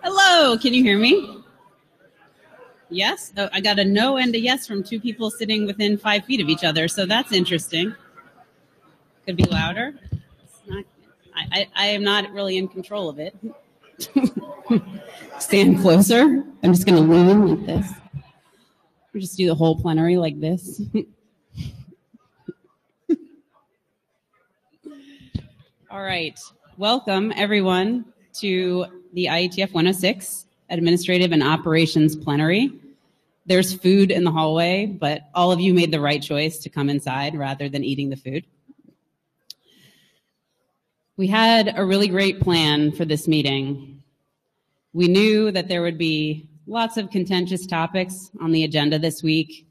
Hello, can you hear me? Yes? Oh, I got a no and a yes from two people sitting within 5 feet of each other, so that's interesting. Could be louder. I am not really in control of it. Stand closer. I'm just going to lean like this. Or just do the whole plenary like this. All right. Welcome, everyone, to the IETF 106 Administrative and Operations Plenary. There's food in the hallway, but all of you made the right choice to come inside rather than eating the food. We had a really great plan for this meeting. We knew that there would be lots of contentious topics on the agenda this week.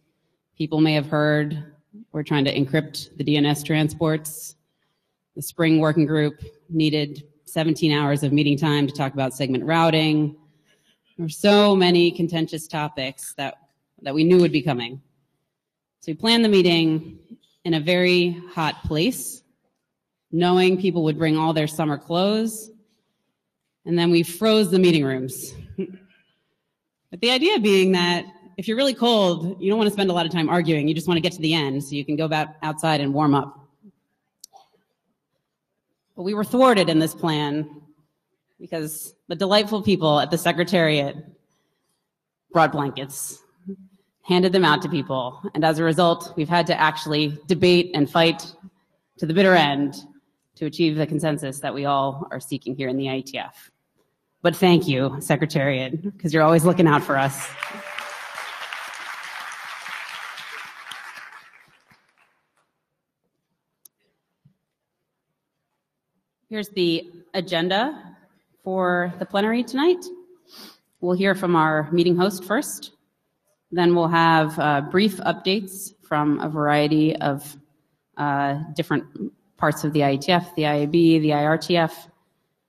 People may have heard we're trying to encrypt the DNS transports. The spring working group needed 17 hours of meeting time to talk about segment routing. There were so many contentious topics that we knew would be coming. So we planned the meeting in a very hot place, knowing people would bring all their summer clothes, and then we froze the meeting rooms. But the idea being that if you're really cold, you don't want to spend a lot of time arguing. You just want to get to the end so you can go back outside and warm up. But we were thwarted in this plan because the delightful people at the Secretariat brought blankets, handed them out to people, and as a result, we've had to actually debate and fight to the bitter end to achieve the consensus that we all are seeking here in the IETF. But thank you, Secretariat, because you're always looking out for us. Here's the agenda for the plenary tonight. We'll hear from our meeting host first. Then we'll have brief updates from a variety of different parts of the IETF, the IAB, the IRTF,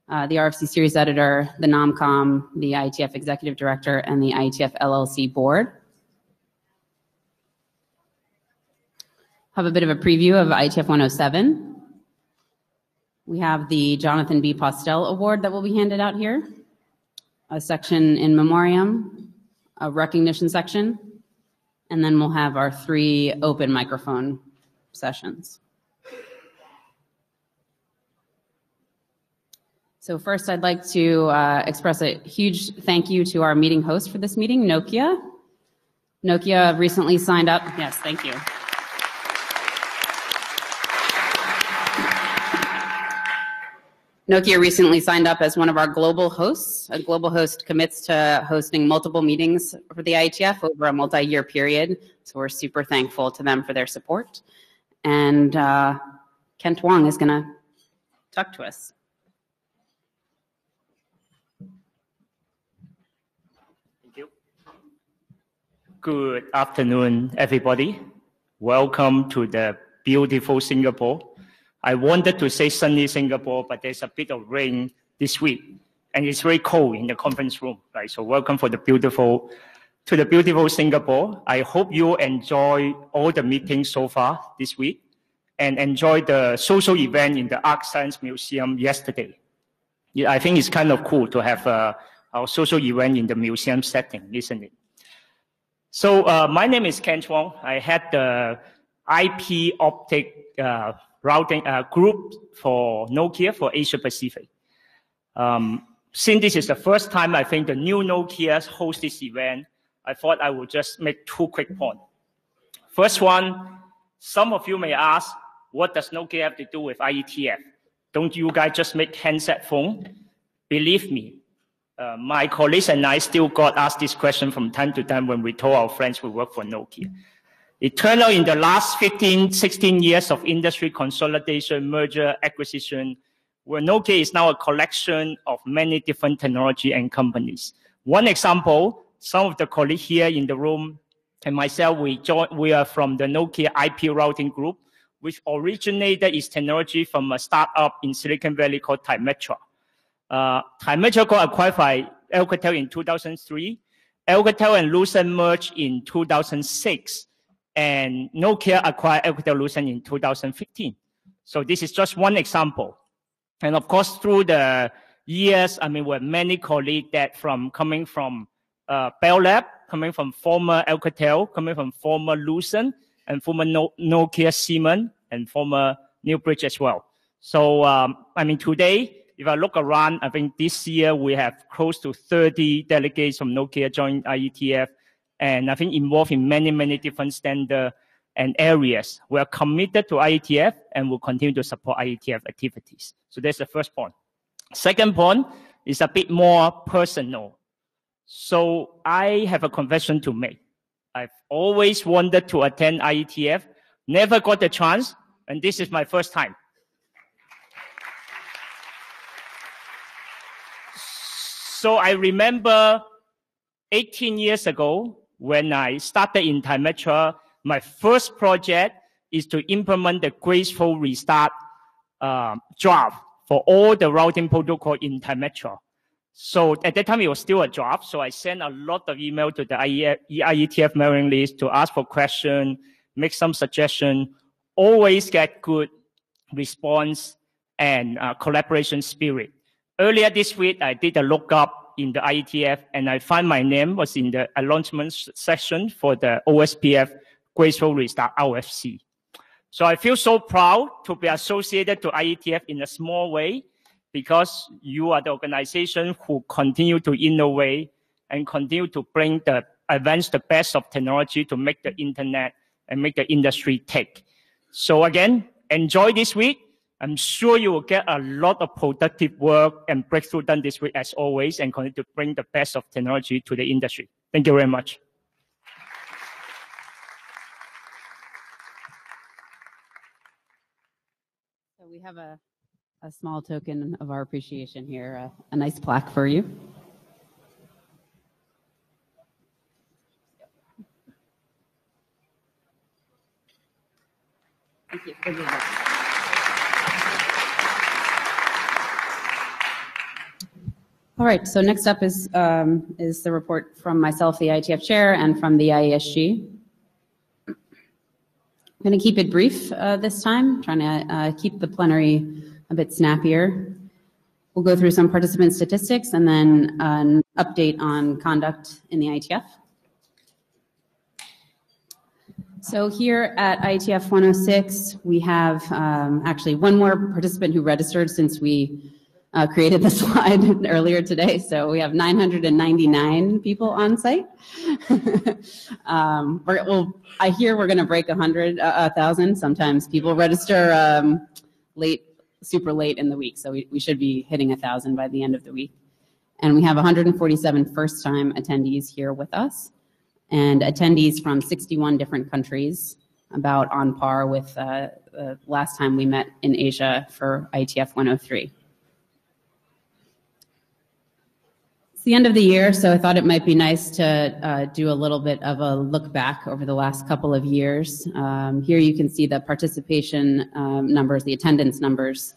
the RFC series editor, the NOMCOM, the IETF executive director, and the IETF LLC board. Have a bit of a preview of IETF 107. We have the Jonathan B. Postel Award that will be handed out here, a section in memoriam, a recognition section, and then we'll have our 3 open microphone sessions. So first, I'd like to express a huge thank you to our meeting host for this meeting, Nokia. Nokia recently signed up. Yes, thank you. Nokia recently signed up as one of our global hosts. A global host commits to hosting multiple meetings for the IETF over a multi-year period, so we're super thankful to them for their support. And Kent Wong is going to talk to us. Thank you. Good afternoon, everybody. Welcome to the beautiful Singapore. I wanted to say sunny Singapore, but there's a bit of rain this week, and it's very cold in the conference room, right? So welcome to the beautiful Singapore. I hope you enjoy all the meetings so far this week and enjoy the social event in the Art Science Museum yesterday. Yeah, I think it's kind of cool to have our social event in the museum setting, isn't it? So my name is Ken Wong. I had the IP optic routing group for Nokia for Asia Pacific. Since this is the first time I think the new Nokia hosts this event, I thought I would just make 2 quick points. First one, some of you may ask, what does Nokia have to do with IETF? Don't you guys just make handset phone? Believe me, my colleagues and I still got asked this question from time to time when we told our friends we work for Nokia. It turned out in the last 15, 16 years of industry consolidation, merger, acquisition, where Nokia is now a collection of many different technology and companies. One example, some of the colleagues here in the room and myself, we are from the Nokia IP routing group, which originated its technology from a startup in Silicon Valley called Thymetra. Thymetra got acquired by Alcatel in 2003. Alcatel and Lucent merged in 2006. And Nokia acquired Alcatel-Lucent in 2015. So this is just one example. And of course, through the years, we have many colleagues that coming from Bell Lab, coming from former Alcatel, coming from former Lucent, and former Nokia Siemens, and former Newbridge as well. So, today, if I look around, I think this year we have close to 30 delegates from Nokia joined IETF, and I think involved in many, many different standards and areas. We are committed to IETF and will continue to support IETF activities. So that's the first point. Second point is a bit more personal. So I have a confession to make. I've always wanted to attend IETF, never got the chance, and this is my first time. So I remember 18 years ago when I started in Thymetra, my first project is to implement the graceful restart draft for all the routing protocol in Thymetra. So at that time, it was still a draft. So I sent a lot of email to the IETF mailing list to ask for questions, make some suggestions, always get good response and collaboration spirit. Earlier this week, I did a lookup in the IETF, and I found my name was in the announcement section for the OSPF Graceful Restart RFC. So I feel so proud to be associated to IETF in a small way, because you are the organization who continue to innovate and continue to bring advance the best of technology to make the internet and make the industry tick. So again, enjoy this week. I'm sure you will get a lot of productive work and breakthrough done this week as always, and continue to bring the best of technology to the industry. Thank you very much. So we have a small token of our appreciation here, a nice plaque for you. Thank you. All right, so next up is the report from myself, the IETF chair, and from the IESG. I'm going to keep it brief this time, trying to keep the plenary a bit snappier. We'll go through some participant statistics and then an update on conduct in the IETF. So here at IETF 106, we have actually one more participant who registered since we created the slide earlier today. So we have 999 people on site. I hear we're going to break 1,000. Sometimes people register super late in the week. So we should be hitting 1,000 by the end of the week. And we have 147 first-time attendees here with us, and attendees from 61 different countries, about on par with last time we met in Asia for IETF 103. It's the end of the year, so I thought it might be nice to do a little bit of a look back over the last couple of years. Here you can see the participation numbers, the attendance numbers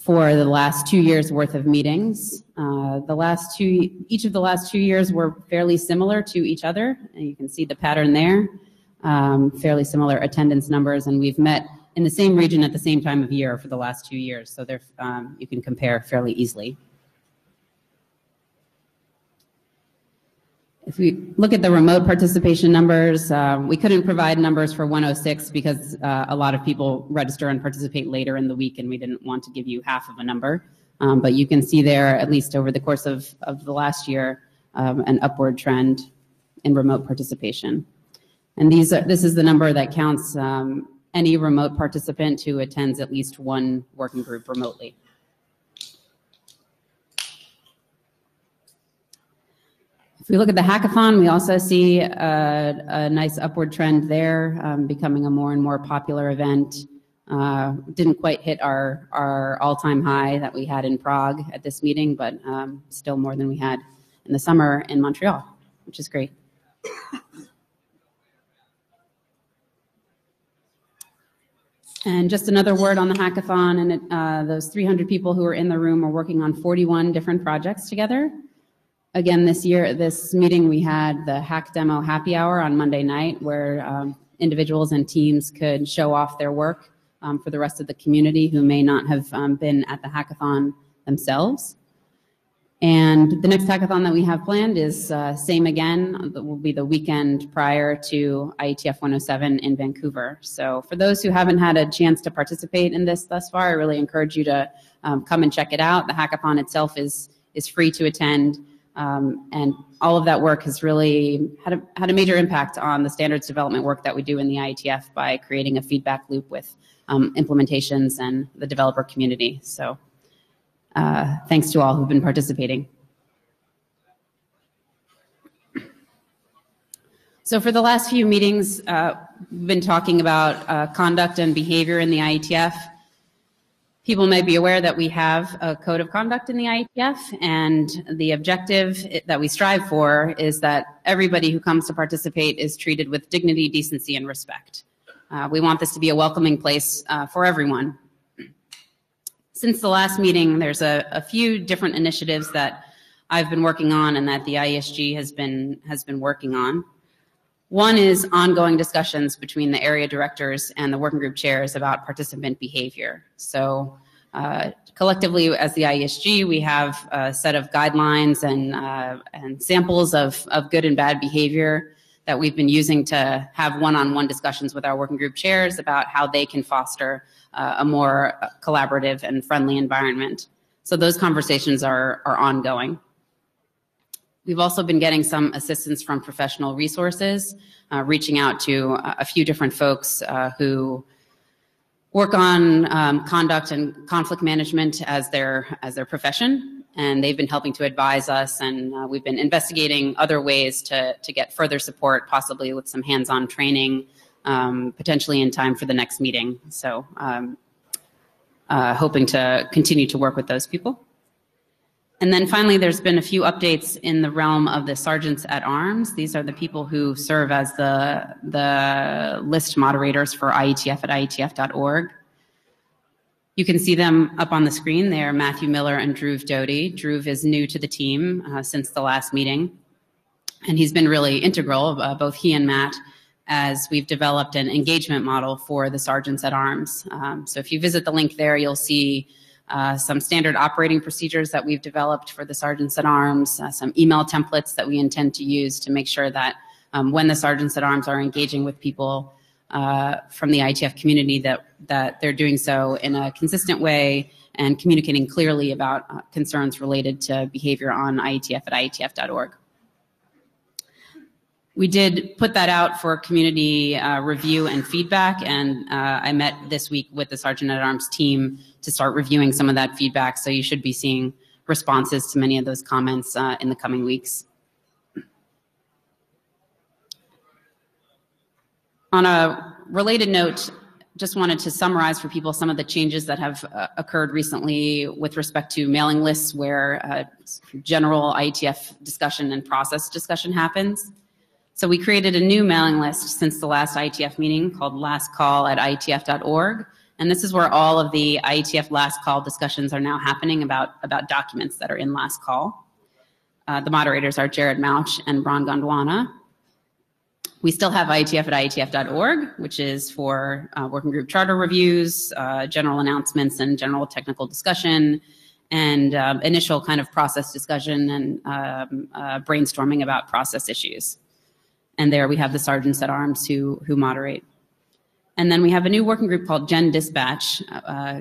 for the last 2 years worth of meetings. Each of the last 2 years were fairly similar to each other, and you can see the pattern there. Fairly similar attendance numbers, and we've met in the same region at the same time of year for the last 2 years, so you can compare fairly easily. If we look at the remote participation numbers, we couldn't provide numbers for 106 because a lot of people register and participate later in the week, and we didn't want to give you half of a number. But you can see there, at least over the course of the last year, an upward trend in remote participation. And this is the number that counts any remote participant who attends at least one working group remotely. If we look at the hackathon, we also see a nice upward trend there, becoming a more and more popular event. Didn't quite hit our all-time high that we had in Prague at this meeting, but still more than we had in the summer in Montreal, which is great. And just another word on the hackathon, and those 300 people who are in the room are working on 41 different projects together. Again, this meeting, we had the Hack Demo Happy Hour on Monday night, where individuals and teams could show off their work for the rest of the community who may not have been at the hackathon themselves. And the next hackathon that we have planned is same again. It will be the weekend prior to IETF 107 in Vancouver. So for those who haven't had a chance to participate in this thus far, I really encourage you to come and check it out. The hackathon itself is free to attend. And all of that work has really had a major impact on the standards development work that we do in the IETF by creating a feedback loop with implementations and the developer community. So thanks to all who've been participating. So for the last few meetings, we've been talking about conduct and behavior in the IETF. People may be aware that we have a code of conduct in the IETF, and the objective that we strive for is that everybody who comes to participate is treated with dignity, decency, and respect. We want this to be a welcoming place for everyone. Since the last meeting, there's a few different initiatives that I've been working on and that the IESG has been working on. One is ongoing discussions between the area directors and the working group chairs about participant behavior. So collectively, as the IESG, we have a set of guidelines and samples of good and bad behavior that we've been using to have one-on-one discussions with our working group chairs about how they can foster a more collaborative and friendly environment. So those conversations are ongoing. We've also been getting some assistance from professional resources, reaching out to a few different folks who work on conduct and conflict management as their profession, and they've been helping to advise us, and we've been investigating other ways to get further support, possibly with some hands-on training, potentially in time for the next meeting. So hoping to continue to work with those people. And then finally, there's been a few updates in the realm of the sergeants at arms. These are the people who serve as the list moderators for IETF at IETF.org. You can see them up on the screen. They are Matthew Miller and Dhruv Doty. Dhruv is new to the team since the last meeting, and he's been really integral, both he and Matt, as we've developed an engagement model for the sergeants at arms. So if you visit the link there, you'll see some standard operating procedures that we've developed for the sergeants at arms, some email templates that we intend to use to make sure that when the sergeants at arms are engaging with people from the IETF community, that they're doing so in a consistent way and communicating clearly about concerns related to behavior on IETF at IETF.org. We did put that out for community review and feedback, and I met this week with the Sergeant at Arms team to start reviewing some of that feedback, so you should be seeing responses to many of those comments in the coming weeks. On a related note, just wanted to summarize for people some of the changes that have occurred recently with respect to mailing lists where general IETF discussion and process discussion happens. So we created a new mailing list since the last IETF meeting called Last Call at IETF.org. And this is where all of the IETF Last Call discussions are now happening about documents that are in Last Call. The moderators are Jared Mouch and Ron Gondwana. We still have IETF at IETF.org, which is for working group charter reviews, general announcements and general technical discussion, and initial kind of process discussion and brainstorming about process issues. And there we have the sergeants at arms who moderate. And then we have a new working group called Gen Dispatch,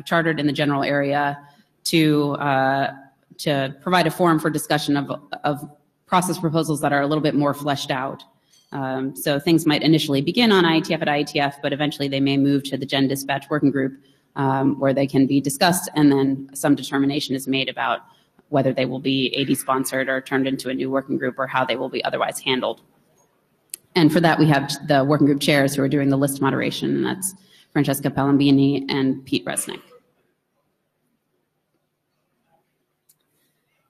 chartered in the general area to provide a forum for discussion of process proposals that are a little bit more fleshed out. So things might initially begin on IETF at IETF, but eventually they may move to the Gen Dispatch working group where they can be discussed, and then some determination is made about whether they will be AD sponsored or turned into a new working group or how they will be otherwise handled. And for that, we have the working group chairs who are doing the list moderation, and that's Francesca Palambini and Pete Resnick.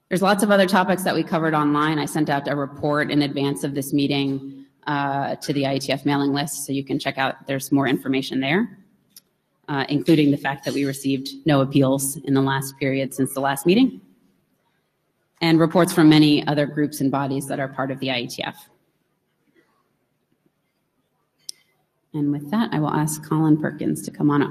There's lots of other topics that we covered online. I sent out a report in advance of this meeting to the IETF mailing list, so you can check out, there's more information there, including the fact that we received no appeals in the last period since the last meeting, and reports from many other groups and bodies that are part of the IETF. And with that, I will ask Colin Perkins to come on up.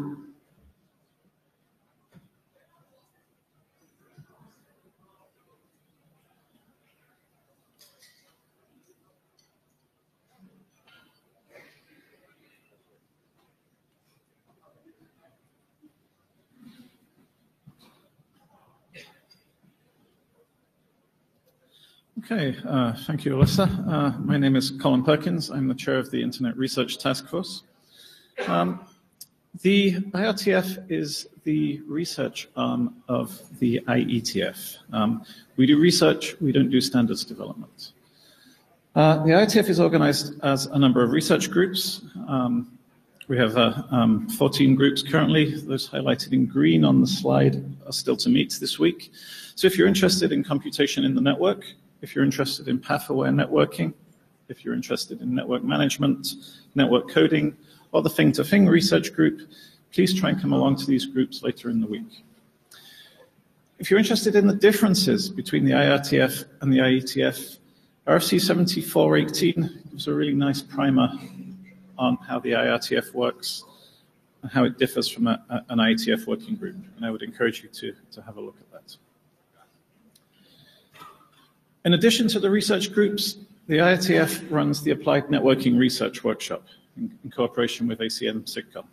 Okay, thank you, Alyssa. My name is Colin Perkins. I'm the chair of the Internet Research Task Force. The IETF is the research arm of the IETF. We do research, we don't do standards development. The IETF is organized as a number of research groups. We have 14 groups currently. Those highlighted in green on the slide are still to meet this week. So if you're interested in computation in the network, if you're interested in path-aware networking, if you're interested in network management, network coding, or the thing-to-thing research group, please try and come along to these groups later in the week. If you're interested in the differences between the IETF and the IETF, RFC 7418 gives a really nice primer on how the IETF works and how it differs from an IETF working group. And I would encourage you to have a look at that. In addition to the research groups, the IETF runs the Applied Networking Research Workshop in cooperation with ACM SIGCOMM.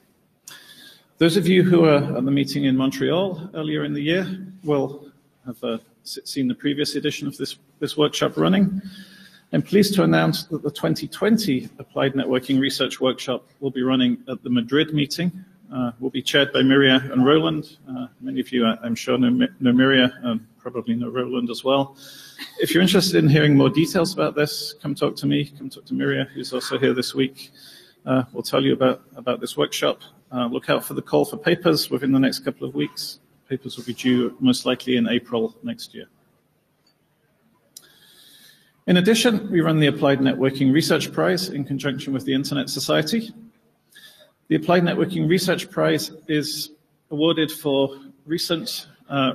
Those of you who were at the meeting in Montreal earlier in the year will have seen the previous edition of this workshop running. I'm pleased to announce that the 2020 Applied Networking Research Workshop will be running at the Madrid meeting. Will be chaired by Miria and Roland. Many of you, I'm sure, know Miria, probably know Roland as well. If you're interested in hearing more details about this, come talk to me, come talk to Miria, who's also here this week. We'll tell you about this workshop. Look out for the call for papers within the next couple of weeks. Papers will be due most likely in April next year. In addition, we run the Applied Networking Research Prize in conjunction with the Internet Society. The Applied Networking Research Prize is awarded for recent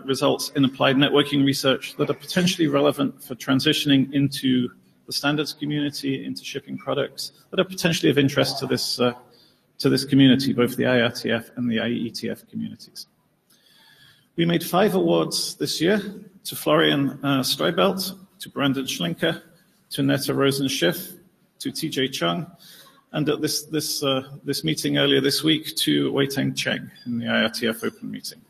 results in applied networking research that are potentially relevant for transitioning into the standards community, into shipping products that are potentially of interest to this community, both the IETF and the IETF communities. We made 5 awards this year to Florian Streibelt, to Brandon Schlinker, to Netta Rosen-Schiff, to TJ Chung, and at this meeting earlier this week to Weiteng Cheng in the IETF Open meeting.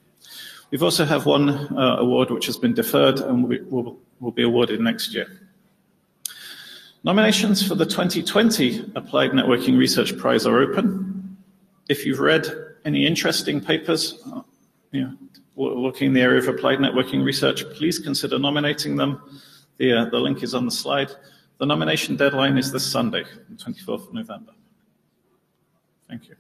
We've also have one award which has been deferred and will be awarded next year. Nominations for the 2020 Applied Networking Research Prize are open. If you've read any interesting papers, looking in the area of applied networking research, please consider nominating them. The link is on the slide. The nomination deadline is this Sunday, the 24th of November. Thank you.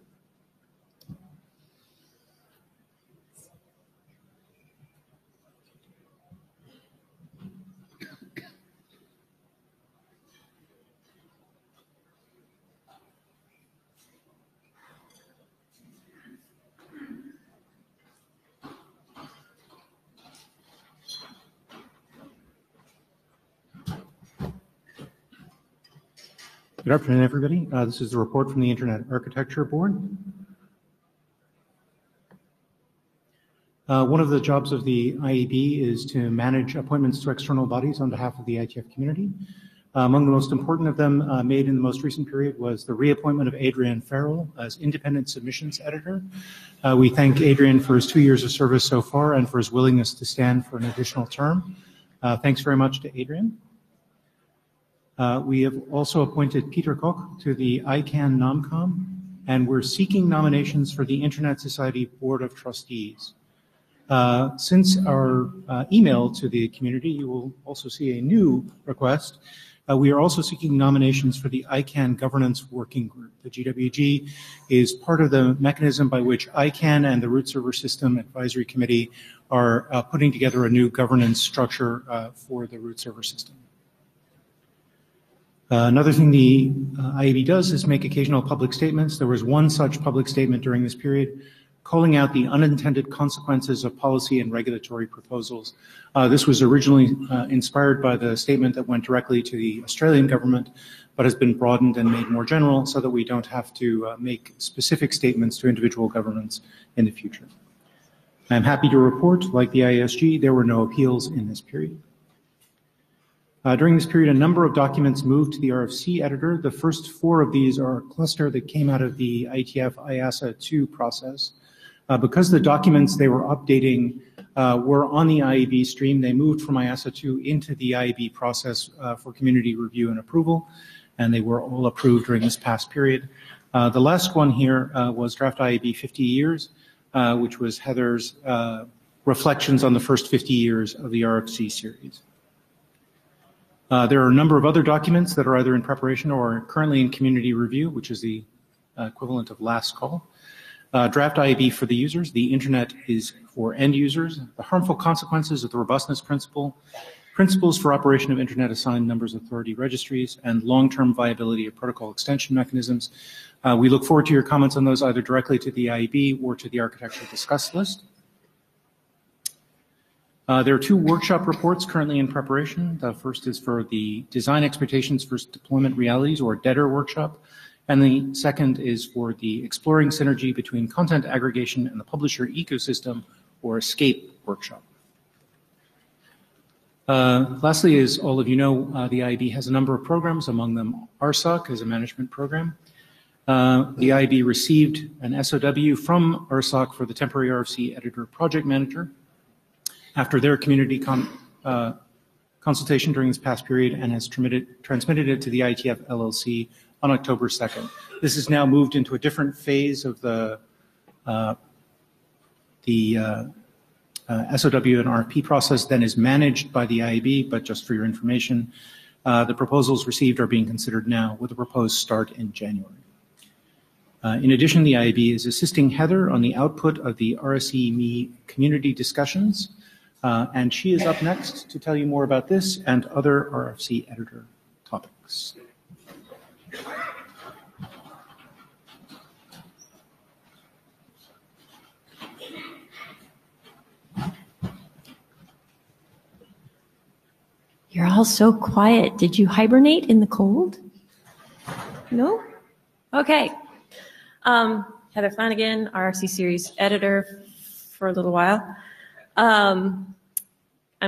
Good afternoon, everybody. This is the report from the Internet Architecture Board. One of the jobs of the IEB is to manage appointments to external bodies on behalf of the IETF community. Among the most important of them made in the most recent period was the reappointment of Adrian Farrell as independent submissions editor. We thank Adrian for his 2 years of service so far and for his willingness to stand for an additional term. Thanks very much to Adrian. We have also appointed Peter Koch to the ICANN NomCom, and we're seeking nominations for the Internet Society Board of Trustees. Since our email to the community, you will also see a new request. We are also seeking nominations for the ICANN Governance Working Group. The GWG is part of the mechanism by which ICANN and the Root Server System Advisory Committee are putting together a new governance structure for the Root Server System. Another thing the IAB does is make occasional public statements. There was one such public statement during this period calling out the unintended consequences of policy and regulatory proposals. This was originally inspired by the statement that went directly to the Australian government, but has been broadened and made more general so that we don't have to make specific statements to individual governments in the future. I'm happy to report, like the ISG, there were no appeals in this period. During this period, a number of documents moved to the RFC editor. The first 4 of these are a cluster that came out of the IETF IASA 2 process. Because the documents they were updating were on the IEB stream. They moved from IASA 2 into the IEB process for community review and approval, and they were all approved during this past period. The last one here was draft IEB 50 years, which was Heather's reflections on the first 50 years of the RFC series. There are a number of other documents that are either in preparation or are currently in community review, which is the equivalent of last call. Draft IEB for the users. The internet is for end users. The harmful consequences of the robustness principle, principles for operation of internet assigned numbers authority registries, and long-term viability of protocol extension mechanisms. We look forward to your comments on those either directly to the IEB or to the architecture discuss list. There are 2 workshop reports currently in preparation. The first is for the Design Expectations for Deployment Realities, or DEDR workshop, and the second is for the Exploring Synergy Between Content Aggregation and the Publisher Ecosystem, or ESCAPE workshop. Lastly, as all of you know, the IEB has a number of programs, among them RSOC as a management program. The IEB received an SOW from RSOC for the temporary RFC editor project manager after their community consultation during this past period, and has transmitted it to the IETF LLC on October 2nd. This has now moved into a different phase of the SOW and RFP process than is managed by the IEB, but just for your information, the proposals received are being considered now with a proposed start in January. In addition, the IEB is assisting Heather on the output of the RSE-ME community discussions, and she is up next to tell you more about this and other RFC editor topics. You're all so quiet. Did you hibernate in the cold? No? Okay. Heather Flanagan, RFC series editor for a little while. I'm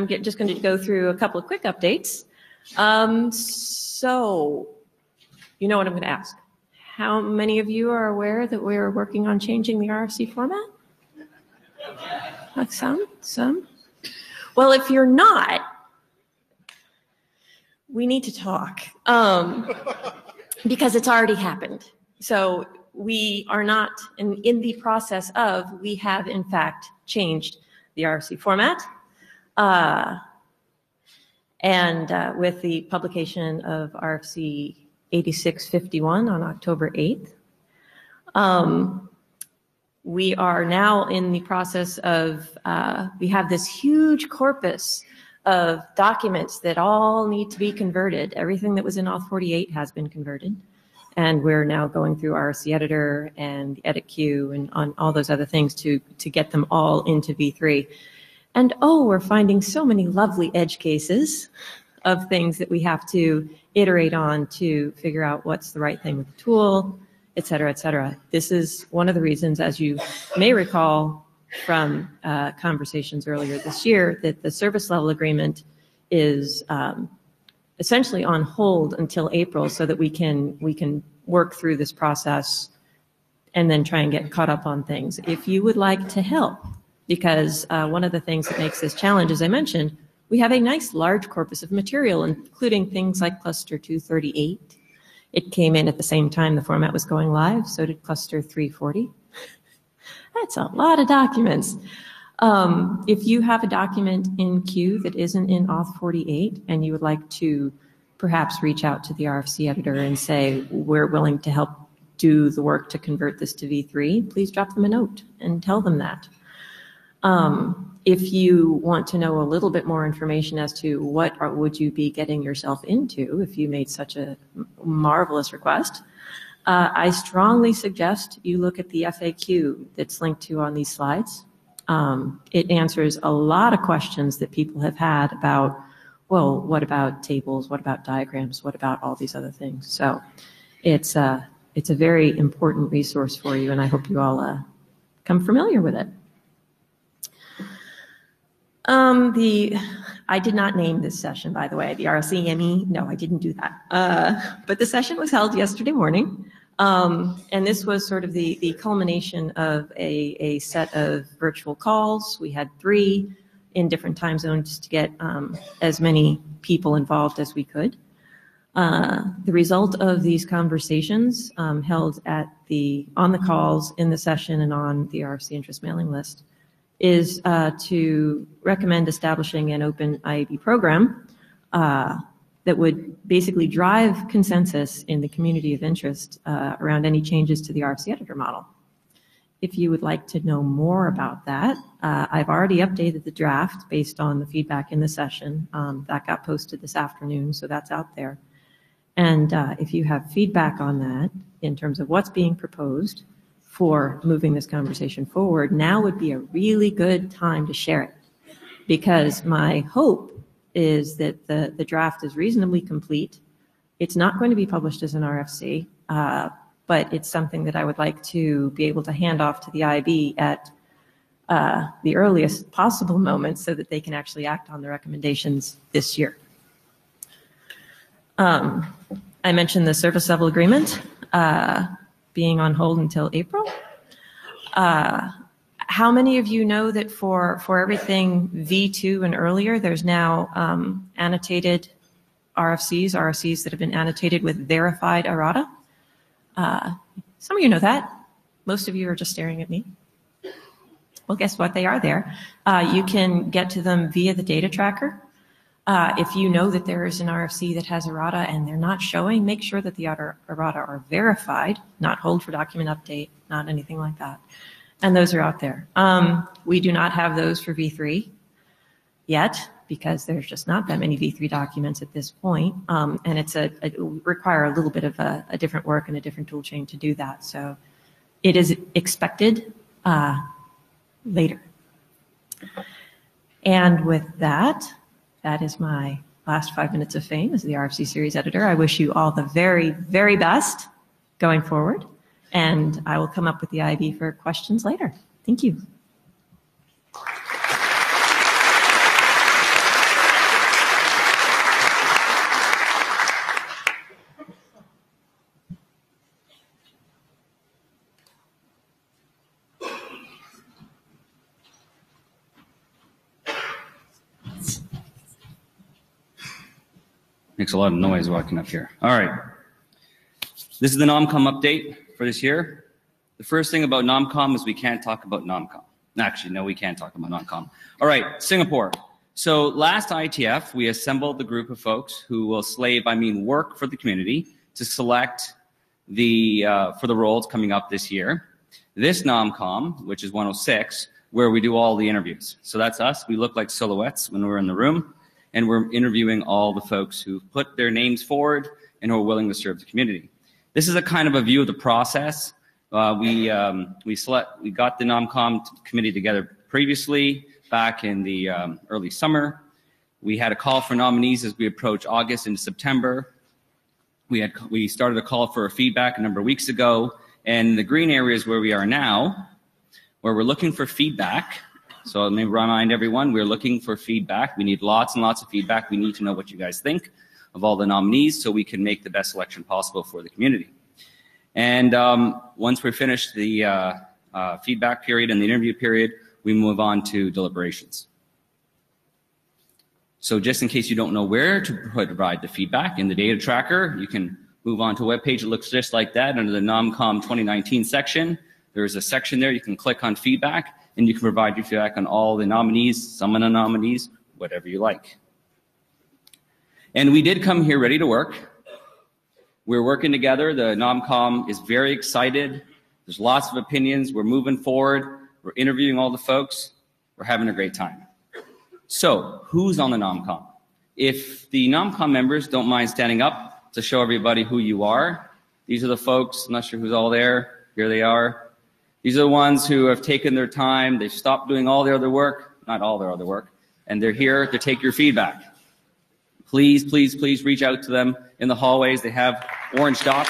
just going to go through a couple of quick updates. So, you know what I'm going to ask. How many of you are aware that we're working on changing the RFC format? Some. Well, if you're not, we need to talk because it's already happened. So we are not in the process of, we have in fact changed the RFC format. And with the publication of RFC 8651 on October 8th, we are now in the process of, we have this huge corpus of documents that all need to be converted. Everything that was in Auth 48 has been converted. And we're now going through RFC Editor and the edit queue and on all those other things to get them all into V3. And we're finding so many lovely edge cases of things that we have to iterate on to figure out what's the right thing with the tool, et cetera, et cetera. This is one of the reasons, as you may recall from conversations earlier this year, that the service level agreement is essentially on hold until April so that we can work through this process and then try and get caught up on things. If you would like to help, because one of the things that makes this challenge, as I mentioned, we have a nice large corpus of material, including things like Cluster 238. It came in at the same time the format was going live, so did Cluster 340. That's a lot of documents. If you have a document in queue that isn't in Auth 48 and you would like to perhaps reach out to the RFC editor and say, we're willing to help do the work to convert this to V3, please drop them a note and tell them that. If you want to know a little bit more information as to what would you be getting yourself into if you made such a marvelous request, I strongly suggest you look at the FAQ that's linked to on these slides. It answers a lot of questions that people have had about, well, what about tables? What about diagrams? What about all these other things? So it's a very important resource for you, and I hope you all become familiar with it. I did not name this session, by the way, the RSE-ME. No, I didn't do that. But the session was held yesterday morning. And this was sort of the culmination of a set of virtual calls. We had 3 in different time zones to get as many people involved as we could. The result of these conversations held on the calls, in the session, and on the RFC interest mailing list is to recommend establishing an open IAB program that would basically drive consensus in the community of interest around any changes to the RFC editor model. If you would like to know more about that, I've already updated the draft based on the feedback in the session. That got posted this afternoon, so that's out there. And if you have feedback on that in terms of what's being proposed for moving this conversation forward, now would be a really good time to share it. Because my hope is that the draft is reasonably complete. It's not going to be published as an RFC, but it's something that I would like to be able to hand off to the IB at the earliest possible moment so that they can actually act on the recommendations this year. I mentioned the service level agreement being on hold until April. How many of you know that for everything V2 and earlier, there's now annotated RFCs that have been annotated with verified errata? Some of you know that. Most of you are just staring at me. Well, guess what? They are there. You can get to them via the data tracker. If you know that there is an RFC that has errata and they're not showing, make sure that the errata are verified, not hold for document update, not anything like that. And those are out there. We do not have those for V3 yet because there's just not that many V3 documents at this point. And it require a little bit of a different work and a different tool chain to do that. So it is expected later. And with that, that is my last 5 minutes of fame as the RFC series editor. I wish you all the very, very best going forward. And I will come up with the IB for questions later. Thank you. Makes a lot of noise walking up here. All right. This is the NOMCOM update for this year. The first thing about NOMCOM is we can't talk about NOMCOM. Actually, no, we can't talk about NOMCOM. All right, Singapore. So last IETF, we assembled the group of folks who will work for the community to select for the roles coming up this year. This NOMCOM, which is 106, where we do all the interviews. So that's us. We look like silhouettes when we're in the room, and we're interviewing all the folks who put their names forward and who are willing to serve the community. This is a kind of a view of the process. We got the NOMCOM committee together previously back in the early summer. We had a call for nominees as we approach August into September. We started a call for feedback a number of weeks ago, and the green area is where we are now, where we're looking for feedback. So let me remind everyone, we're looking for feedback. We need lots and lots of feedback. We need to know what you guys think of all the nominees so we can make the best selection possible for the community. And once we're finished the feedback period and the interview period, we move on to deliberations. So just in case you don't know where to provide the feedback, in the data tracker, you can move on to a web page that looks just like that. Under the NOMCOM 2019 section, there's a section there. You can click on feedback, and you can provide your feedback on all the nominees, some of the nominees, whatever you like. And we did come here ready to work. We're working together. The NOMCOM is very excited. There's lots of opinions. We're moving forward. We're interviewing all the folks. We're having a great time. So who's on the NOMCOM? If the NOMCOM members don't mind standing up to show everybody who you are, these are the folks. I'm not sure who's all there. Here they are. These are the ones who have taken their time. They've stopped doing all their other work, not all their other work, and they're here to take your feedback. Please, please, please reach out to them in the hallways. They have orange dots.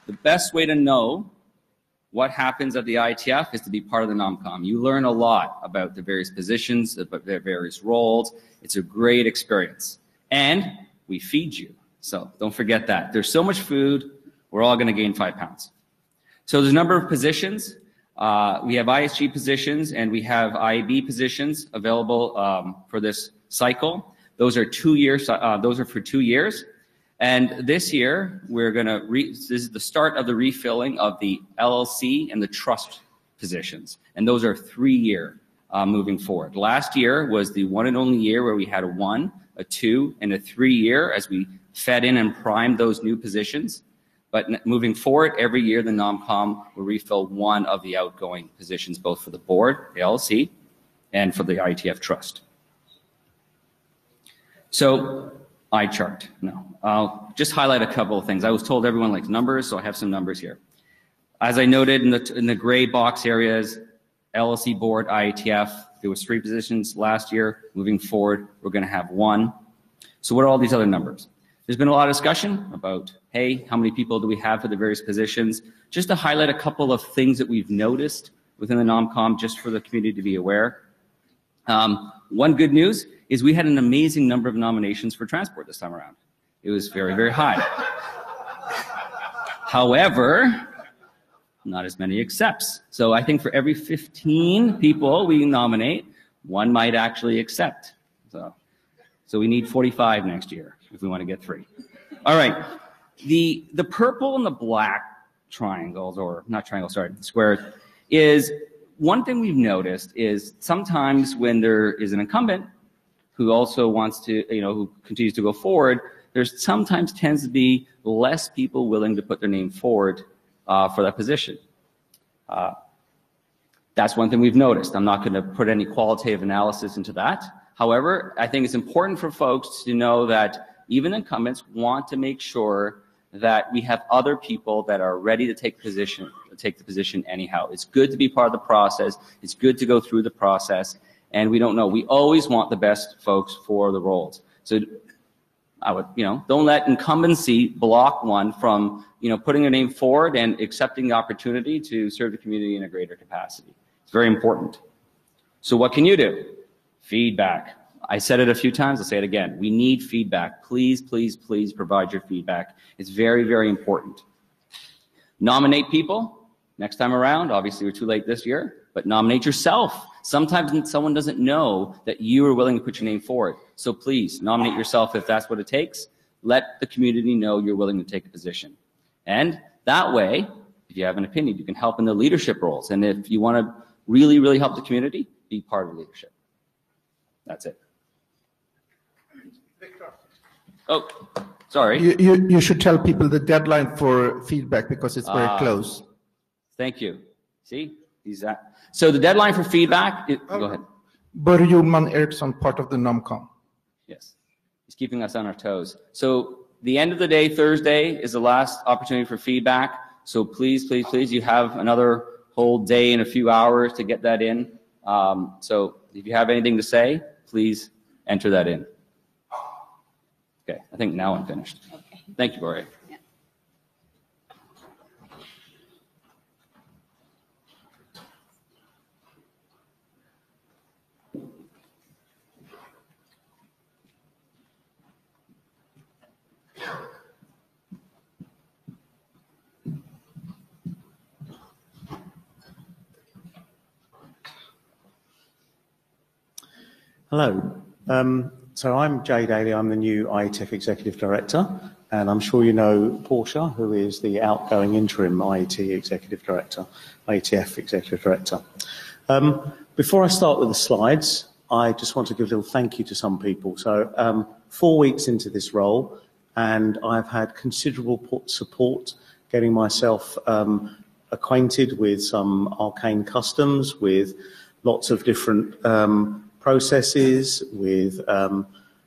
The best way to know what happens at the IETF is to be part of the NOMCOM. You learn a lot about the various positions, about their various roles. It's a great experience. And we feed you. So don't forget that. There's so much food, we're all going to gain 5 pounds. So there's a number of positions. We have ISG positions and we have IAB positions available for this cycle. Those are 2 years. Those are for 2 years. And this year, we're going to, this is the start of the refilling of the LLC and the trust positions. And those are 3-year moving forward. Last year was the one and only year where we had a 1, a 2, and a 3-year as we fed in and primed those new positions. But moving forward, every year the NOMCOM will refill one of the outgoing positions, both for the board, the LLC, and for the IETF trust. So, eye chart. No, I'll just highlight a couple of things. I was told everyone likes numbers, so I have some numbers here. As I noted in the gray box areas, LLC board, IETF, there was 3 positions last year. Moving forward, we're going to have 1. So what are all these other numbers? There's been a lot of discussion about, hey, how many people do we have for the various positions? Just to highlight a couple of things that we've noticed within the NOMCOM, just for the community to be aware. One good news is we had an amazing number of nominations for transport this time around. It was very, very high. However, not as many accepts. So I think for every 15 people we nominate, 1 might actually accept. So we need 45 next year if we want to get 3. All right. The purple and the black triangles, or not triangles, sorry, squares, is one thing we've noticed is sometimes when there is an incumbent who also wants to, who continues to go forward, there's sometimes tends to be less people willing to put their name forward for that position. That's one thing we've noticed. I'm not going to put any qualitative analysis into that. However, I think it's important for folks to know that even incumbents want to make sure that we have other people that are ready to take the position anyhow. It's good to be part of the process. It's good to go through the process. And we don't know. We always want the best folks for the roles. So I would, don't let incumbency block one from, putting their name forward and accepting the opportunity to serve the community in a greater capacity. It's very important. So what can you do? Feedback. I said it a few times. I'll say it again. We need feedback. Please, please, please provide your feedback. It's very, very important. Nominate people. Next time around, obviously we're too late this year, but nominate yourself. Sometimes someone doesn't know that you are willing to put your name forward. So please nominate yourself if that's what it takes. Let the community know you're willing to take a position. And that way, if you have an opinion, you can help in the leadership roles. And if you want to really, really help the community, be part of leadership. That's it. Oh, sorry. You should tell people the deadline for feedback because it's very close. Thank you. See? So the deadline for feedback, go ahead. Börje Jonman Eriksson, part of the NOMCOM. Yes. He's keeping us on our toes. So the end of the day, Thursday, is the last opportunity for feedback. So please, please, please, you have another whole day and a few hours to get that in. So if you have anything to say, please enter that in. Okay, I think now I'm finished. Okay. Thank you, Börje. Yeah. Hello. So I'm Jay Daly. I'm the new IETF Executive Director, and I'm sure you know Portia, who is the outgoing interim IETF Executive Director. Before I start with the slides, I just want to give a little thank you to some people. So 4 weeks into this role, and I've had considerable support getting myself acquainted with some arcane customs, with lots of different processes, with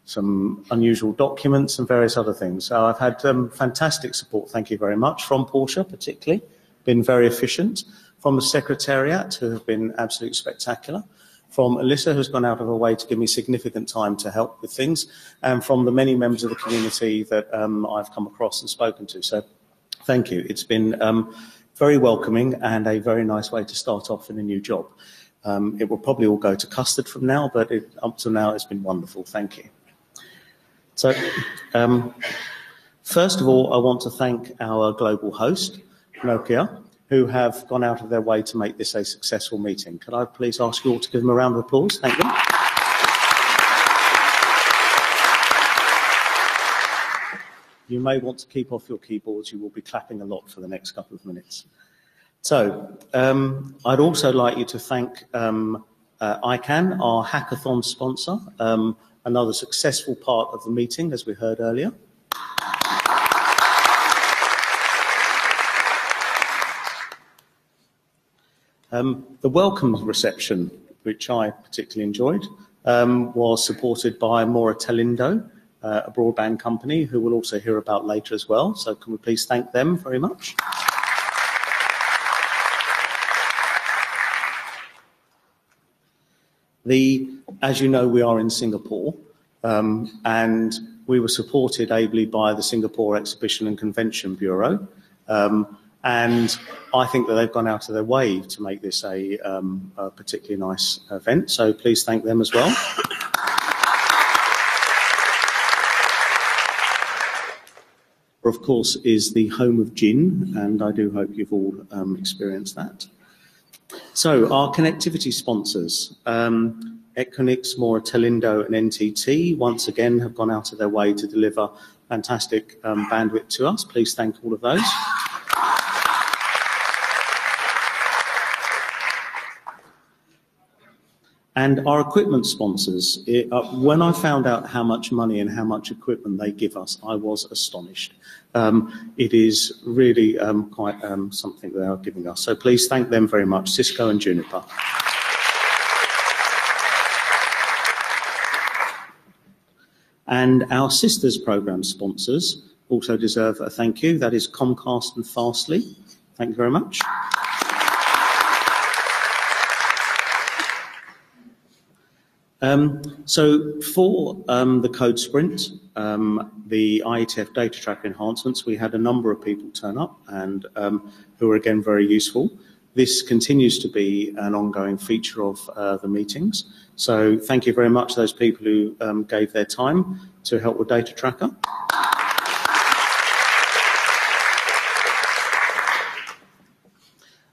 some unusual documents and various other things. So I've had fantastic support, thank you very much, from Portia particularly, been very efficient, from the Secretariat, who have been absolutely spectacular, from Alyssa, who's gone out of her way to give me significant time to help with things, and from the many members of the community that I've come across and spoken to. So thank you. It's been very welcoming and a very nice way to start off in a new job. It will probably all go to custard from now, but up to now it's been wonderful. Thank you. So, first of all, I want to thank our global host, Nokia, who have gone out of their way to make this a successful meeting. Could I please ask you all to give them a round of applause? Thank you. You may want to keep off your keyboards. You will be clapping a lot for the next couple of minutes. So I'd also like you to thank ICANN, our hackathon sponsor, another successful part of the meeting, as we heard earlier. The welcome reception, which I particularly enjoyed, was supported by Mora Telindo, a broadband company who we'll also hear about later as well. So can we please thank them very much? As you know, we are in Singapore, and we were supported ably by the Singapore Exhibition and Convention Bureau. And I think that they've gone out of their way to make this a particularly nice event. So please thank them as well. Of course, is the home of gin, and I do hope you've all experienced that. So our connectivity sponsors, Equinix, Mora Telindo and NTT, once again have gone out of their way to deliver fantastic bandwidth to us. Please thank all of those. And our equipment sponsors, when I found out how much money and how much equipment they give us, I was astonished. It is really quite something they are giving us. So please thank them very much, Cisco and Juniper. And our sisters program sponsors also deserve a thank you. That is Comcast and Fastly. Thank you very much. So for the code sprint, the IETF data tracker enhancements, we had a number of people turn up and who were again very useful. This continues to be an ongoing feature of the meetings. So thank you very much to those people who gave their time to help with data tracker.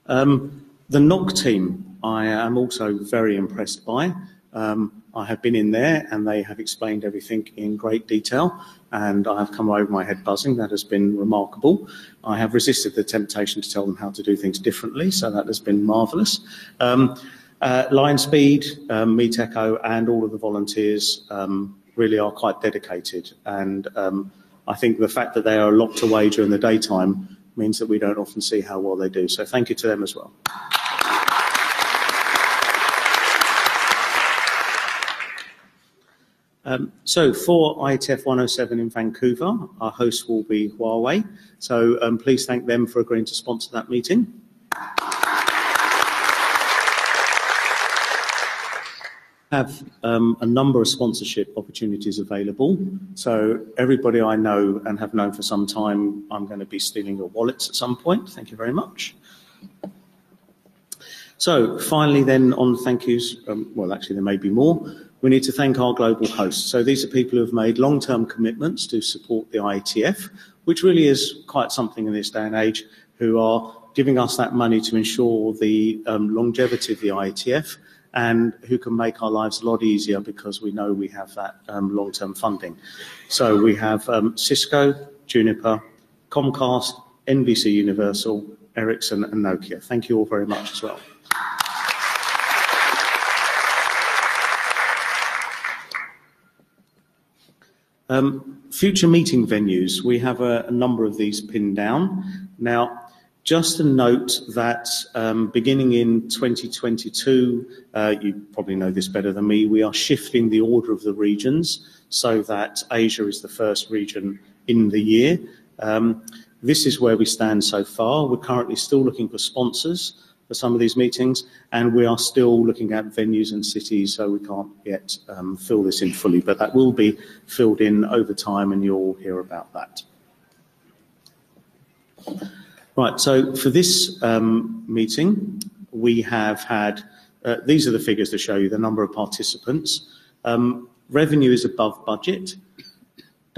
The NOG team, I am also very impressed by. I have been in there and they have explained everything in great detail and I have come away with my head buzzing. That has been remarkable. I have resisted the temptation to tell them how to do things differently, so that has been marvellous. Line Speed, Meet Echo and all of the volunteers really are quite dedicated, and I think the fact that they are locked away during the daytime means that we don't often see how well they do. So thank you to them as well. So for IETF 107 in Vancouver, our host will be Huawei. So please thank them for agreeing to sponsor that meeting. Have a number of sponsorship opportunities available. So everybody I know and have known for some time, I'm going to be stealing your wallets at some point. Thank you very much. So finally then on thank yous, well actually there may be more. We need to thank our global hosts. So these are people who have made long-term commitments to support the IETF, which really is quite something in this day and age, who are giving us that money to ensure the longevity of the IETF and who can make our lives a lot easier because we know we have that long-term funding. So we have Cisco, Juniper, Comcast, NBC Universal, Ericsson and Nokia. Thank you all very much as well. Future meeting venues, we have a number of these pinned down. Now, just to note that beginning in 2022, you probably know this better than me, we are shifting the order of the regions so that Asia is the first region in the year. This is where we stand so far. We're currently still looking for sponsors for some of these meetings, and we are still looking at venues and cities, so we can't yet fill this in fully, but that will be filled in over time and you'll hear about that. Right, so for this meeting, we have had, these are the figures to show you the number of participants. Revenue is above budget.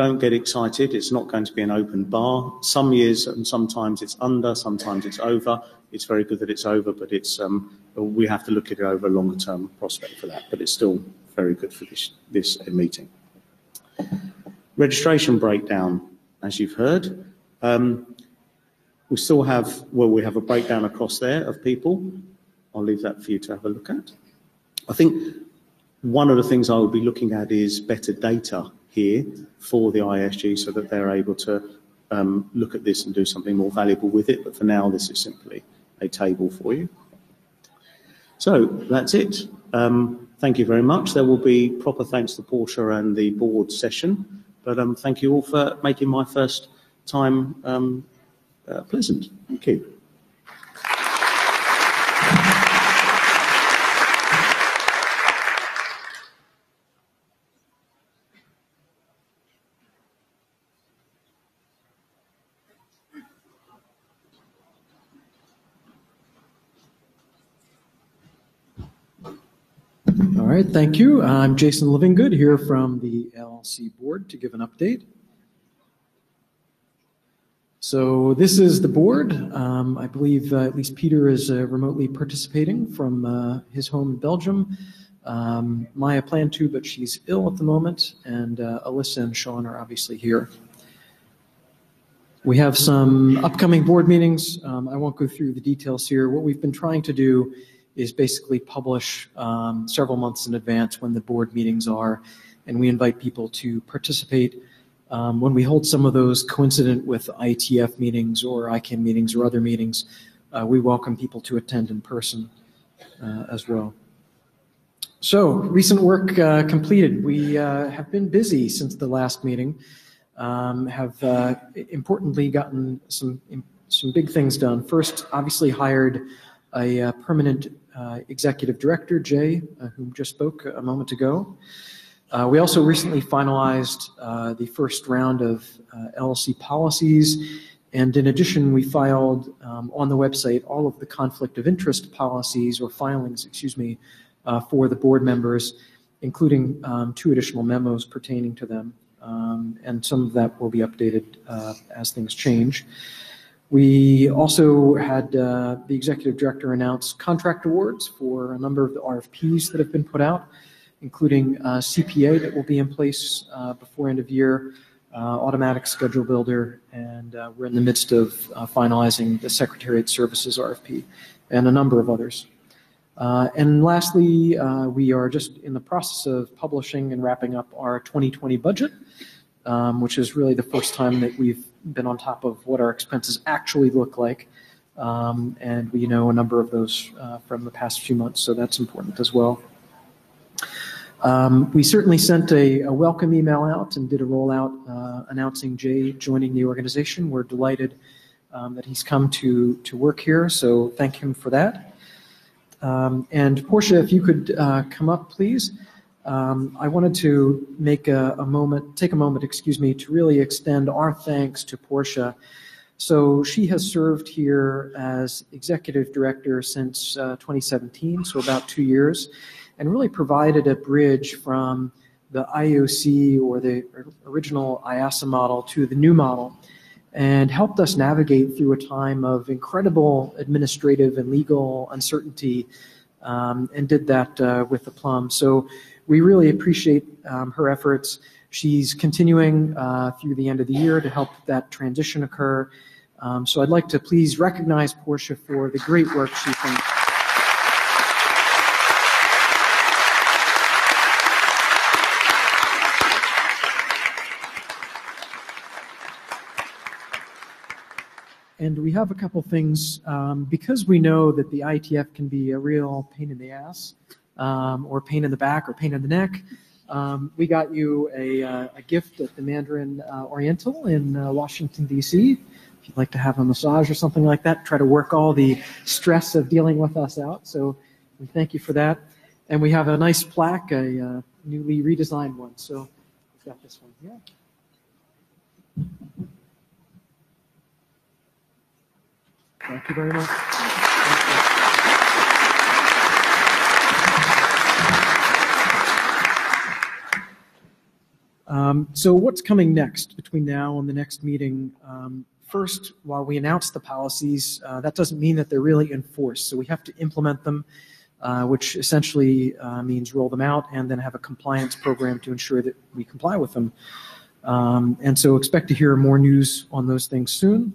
Don't get excited. It's not going to be an open bar. Some years and sometimes it's under, sometimes it's over. It's very good that it's over, but we have to look at it over a longer term prospect for that. But it's still very good for this meeting. Registration breakdown, as you've heard. We still have, we have a breakdown across there of people. I'll leave that for you to have a look at. I think one of the things I will be looking at is better data here for the ISG so that they're able to look at this and do something more valuable with it. But for now, this is simply a table for you. So that's it. Thank you very much. There will be proper thanks to Portia and the board session. But thank you all for making my first time pleasant. Thank you. All right, thank you. I'm Jason Livingood here from the LLC board to give an update. So this is the board. I believe at least Peter is remotely participating from his home in Belgium. Maya planned to, but she's ill at the moment, and Alyssa and Sean are obviously here. We have some upcoming board meetings. I won't go through the details here. What we've been trying to do is basically publish several months in advance when the board meetings are, and we invite people to participate. When we hold some of those coincident with IETF meetings or ICANN meetings or other meetings, we welcome people to attend in person as well. So, recent work completed. We have been busy since the last meeting, have importantly gotten some big things done. First, obviously hired a permanent executive director, Jay, who just spoke a moment ago. We also recently finalized the first round of LLC policies, and in addition, we filed on the website all of the conflict of interest policies or filings, for the board members, including 2 additional memos pertaining to them, and some of that will be updated as things change. We also had the executive director announce contract awards for a number of the RFPs that have been put out, including CPA that will be in place before end of year, automatic schedule builder, and we're in the midst of finalizing the Secretariat Services RFP and a number of others. And lastly, we are just in the process of publishing and wrapping up our 2020 budget, which is really the first time that we've been on top of what our expenses actually look like. And we know a number of those from the past few months, so that's important as well. We certainly sent a welcome email out and did a rollout announcing Jay joining the organization. We're delighted that he's come to work here, so thank him for that. And Portia, if you could come up, please. I wanted to take a moment, to really extend our thanks to Portia. So she has served here as executive director since 2017, so about 2 years, and really provided a bridge from the IOC or the original IASA model to the new model, and helped us navigate through a time of incredible administrative and legal uncertainty, and did that with aplomb. So we really appreciate her efforts. She's continuing through the end of the year to help that transition occur. So I'd like to please recognize Portia for the great work she's done. And we have a couple things, because we know that the IETF can be a real pain in the ass, or pain in the back, or pain in the neck. We got you a gift at the Mandarin Oriental in Washington, D.C. If you'd like to have a massage or something like that, try to work all the stress of dealing with us out. So we thank you for that. And we have a nice plaque, a newly redesigned one. So we've got this one here. Thank you very much. So what's coming next between now and the next meeting? First, while we announce the policies, that doesn't mean that they're really enforced. So we have to implement them, which essentially means roll them out and then have a compliance program to ensure that we comply with them. And so expect to hear more news on those things soon.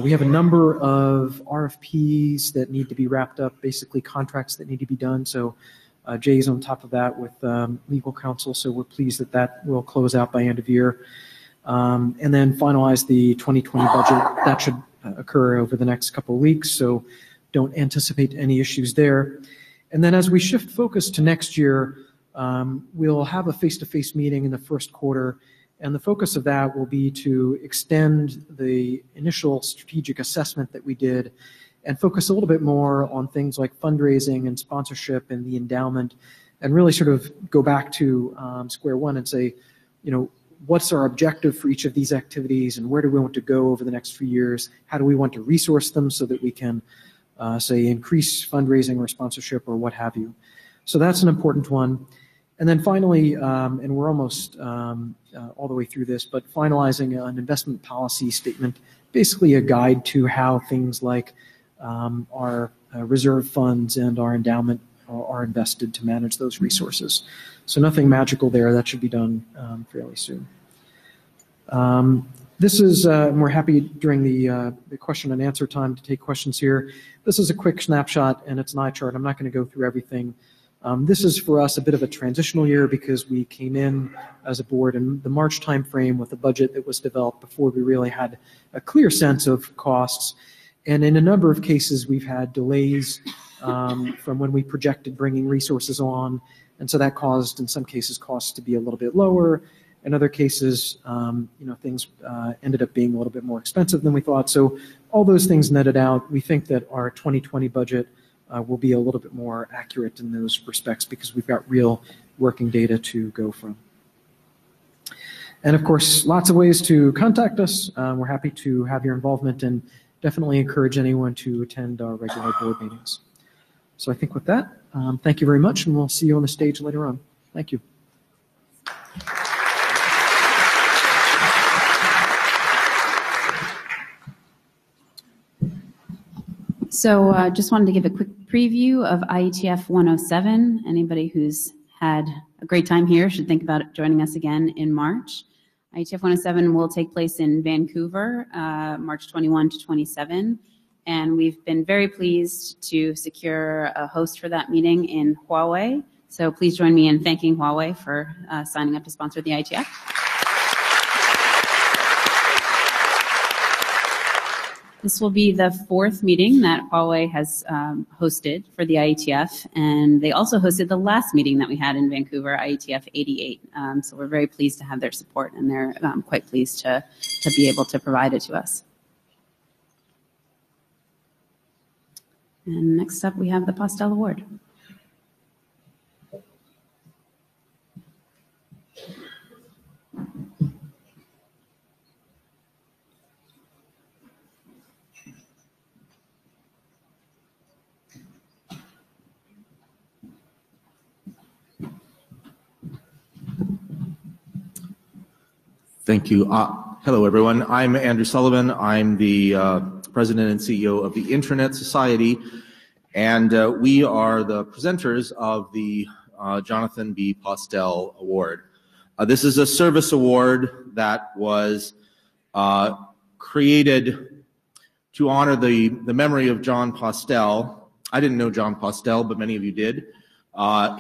We have a number of RFPs that need to be wrapped up, basically contracts that need to be done. So Jay is on top of that with legal counsel, so we're pleased that that will close out by end of year. And then finalize the 2020 budget. That should occur over the next couple of weeks, so don't anticipate any issues there. And then as we shift focus to next year, we'll have a face-to-face meeting in the first quarter, and the focus of that will be to extend the initial strategic assessment that we did and focus a little bit more on things like fundraising and sponsorship and the endowment, and really sort of go back to square one and say, what's our objective for each of these activities and where do we want to go over the next few years? How do we want to resource them so that we can, say, increase fundraising or sponsorship or what have you? So that's an important one. And then finally, and we're almost all the way through this, but finalizing an investment policy statement, basically a guide to how things like our reserve funds and our endowment are invested to manage those resources. So nothing magical there. That should be done fairly soon. This is, we're happy during the question and answer time to take questions here. This is a quick snapshot, and it's an eye chart. I'm not going to go through everything. This is for us a bit of a transitional year because we came in as a board in the March timeframe with a budget that was developed before we really had a clear sense of costs. And in a number of cases, we've had delays from when we projected bringing resources on. And so that caused, in some cases, costs to be a little bit lower. In other cases, things ended up being a little bit more expensive than we thought. So all those things netted out, we think that our 2020 budget will be a little bit more accurate in those respects because we've got real working data to go from. And of course, lots of ways to contact us. We're happy to have your involvement and definitely encourage anyone to attend our regular board meetings. So I think with that, thank you very much, and we'll see you on the stage later on. Thank you. So just wanted to give a quick preview of IETF 107. Anybody who's had a great time here should think about joining us again in March. IETF 107 will take place in Vancouver, March 21 to 27. And we've been very pleased to secure a host for that meeting in Huawei. So please join me in thanking Huawei for signing up to sponsor the IETF. This will be the fourth meeting that Huawei has hosted for the IETF, and they also hosted the last meeting that we had in Vancouver, IETF 88. So we're very pleased to have their support, and they're quite pleased to be able to provide it to us. And next up, we have the Postel Award. Thank you. Hello, everyone. I'm Andrew Sullivan. I'm the president and CEO of the Internet Society, and we are the presenters of the Jonathan B. Postel Award. This is a service award that was created to honor the memory of John Postel. I didn't know John Postel, but many of you did.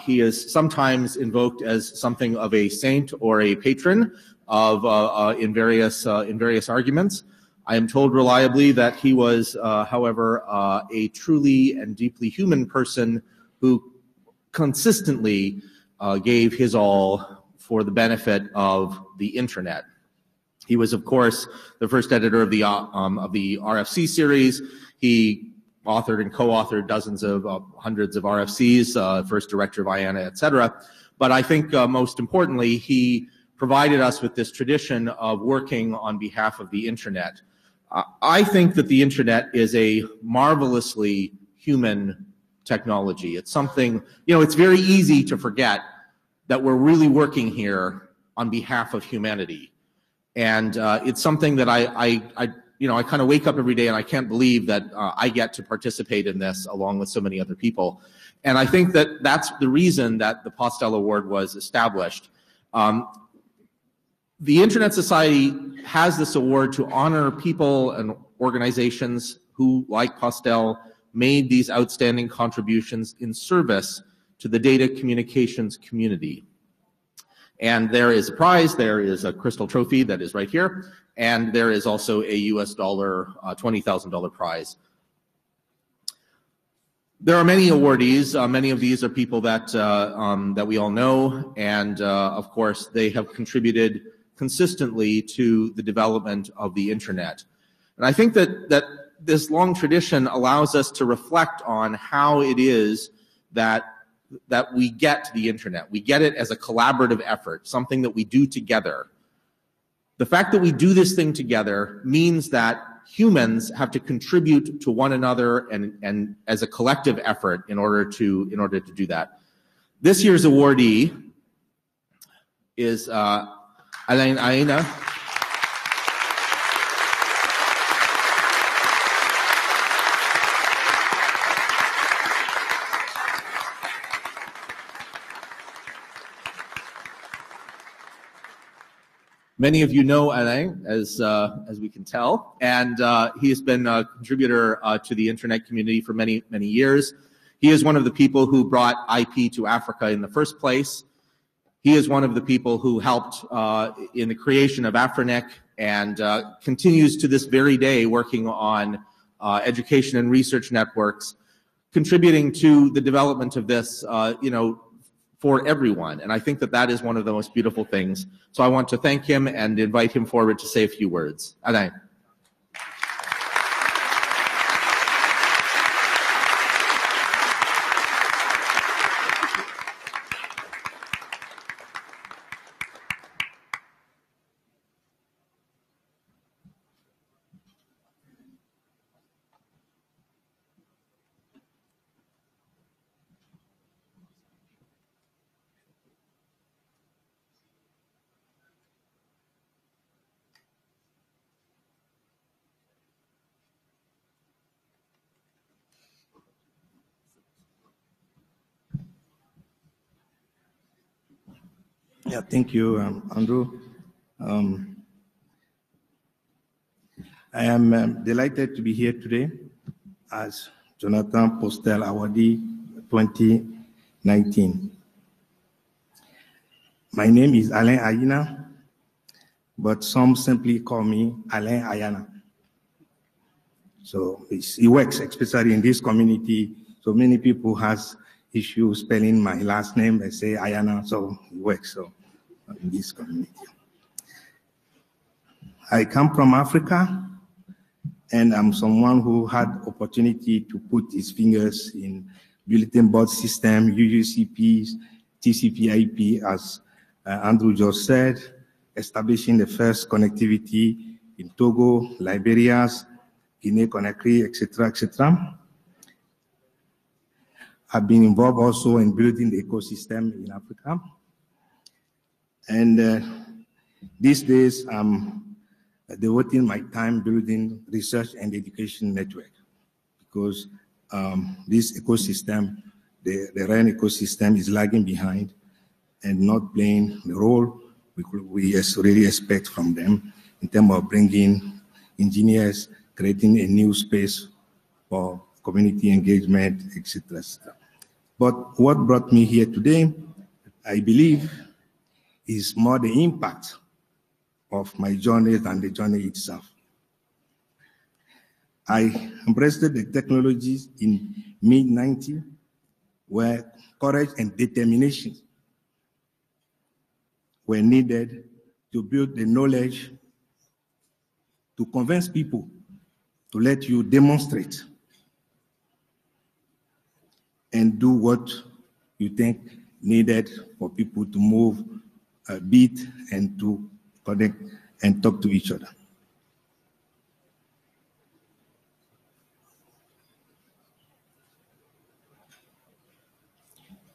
He is sometimes invoked as something of a saint or a patron of in various arguments. I am told reliably that he was, however, a truly and deeply human person who consistently gave his all for the benefit of the internet. He was, of course, the first editor of the RFC series. He authored and co-authored dozens of hundreds of RFCs, first director of IANA, etc. But I think most importantly, he provided us with this tradition of working on behalf of the internet. I think that the internet is a marvelously human technology. It's something, it's very easy to forget that we're really working here on behalf of humanity. And it's something that I kind of wake up every day and I can't believe that I get to participate in this along with so many other people. And I think that that's the reason that the Postel Award was established. The Internet Society has this award to honor people and organizations who, like Postel, made these outstanding contributions in service to the data communications community. And there is a prize, there is a crystal trophy that is right here, and there is also a US dollar, $20,000 prize. There are many awardees. Many of these are people that we all know, and of course they have contributed consistently to the development of the internet. And I think that this long tradition allows us to reflect on how it is that we get the internet. We get it as a collaborative effort, something that we do together. The fact that we do this thing together means that humans have to contribute to one another and as a collective effort in order to do that. This year's awardee is Alain Aina. Many of you know Alain, as we can tell, and he has been a contributor to the internet community for many, many years. He is one of the people who brought IP to Africa in the first place. He is one of the people who helped in the creation of Afrinic and continues to this very day working on education and research networks, contributing to the development of this, for everyone. And I think that that is one of the most beautiful things. So I want to thank him and invite him forward to say a few words. Alain. Yeah, thank you, Andrew. I am delighted to be here today as Jonathan Postel Awardee 2019. My name is Alain Ayina, but some simply call me Alain Ayana. So it works, especially in this community. So many people has issue spelling my last name. I say Ayana, so it works. So in this community, I come from Africa, and I'm someone who had opportunity to put his fingers in bulletin board system, UUCPs, TCP/IP, as Andrew just said, establishing the first connectivity in Togo, Liberia, Guinea-Conakry, etc., etc. I've been involved also in building the ecosystem in Africa. And these days, I'm devoting my time building research and education network, because this ecosystem, the RAN ecosystem, is lagging behind and not playing the role we really expect from them in terms of bringing engineers, creating a new space for community engagement, etc. But what brought me here today, I believe, is more the impact of my journey than the journey itself. I embraced the technologies in mid-90s, where courage and determination were needed to build the knowledge, to convince people, to let you demonstrate and do what you think needed for people to move a beat and to connect and talk to each other.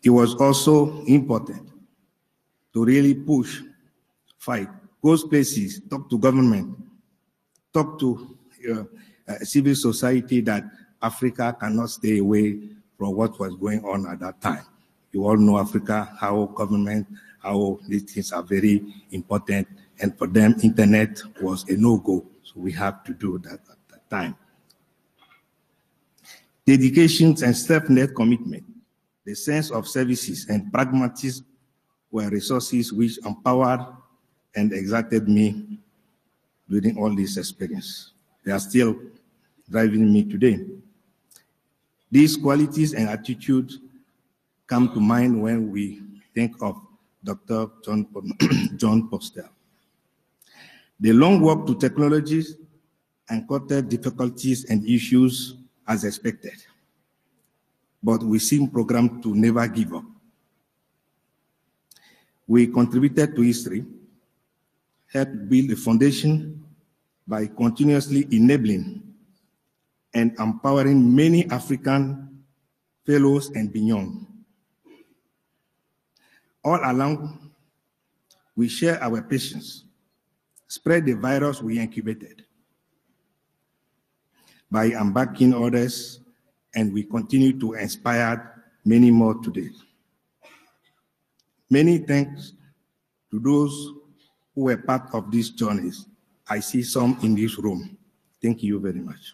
It was also important to really push fight, go places, talk to government, talk to civil society that Africa cannot stay away from what was going on at that time. You all know Africa, how government, how these things are very important, and for them, internet was a no-go, so we have to do that at that time. Dedications and self-led commitment, the sense of services and pragmatism were resources which empowered and excited me during all this experience. They are still driving me today. These qualities and attitudes come to mind when we think of Dr. John Postel. The long walk to technologies encountered difficulties and issues as expected, but we seem programmed to never give up. We contributed to history, helped build a foundation by continuously enabling and empowering many African fellows and beyond. All along, we share our patience, spread the virus we incubated by embarking others, and we continue to inspire many more today. Many thanks to those who were part of these journeys. I see some in this room. Thank you very much.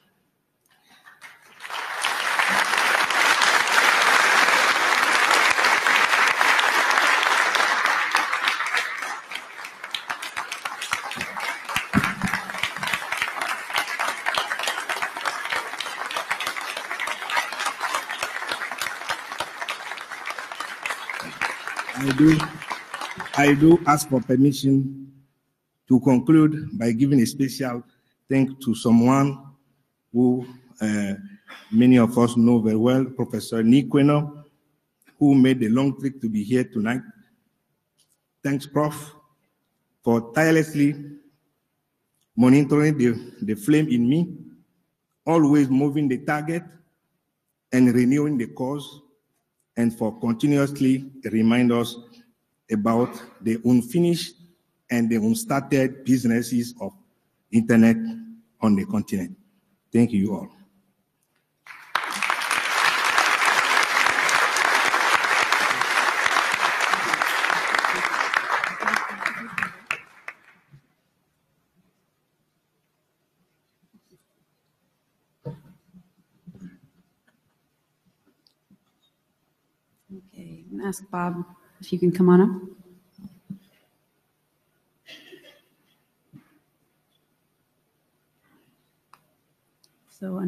I do ask for permission to conclude by giving a special thanks to someone who many of us know very well, Professor Nikweno, who made the long trip to be here tonight. Thanks, Prof, for tirelessly monitoring the flame in me, always moving the target and renewing the cause, and for continuously remind us about the unfinished and the unstarted businesses of internet on the continent. Thank you all. Okay, I'm gonna ask Bob if you can come on up. So,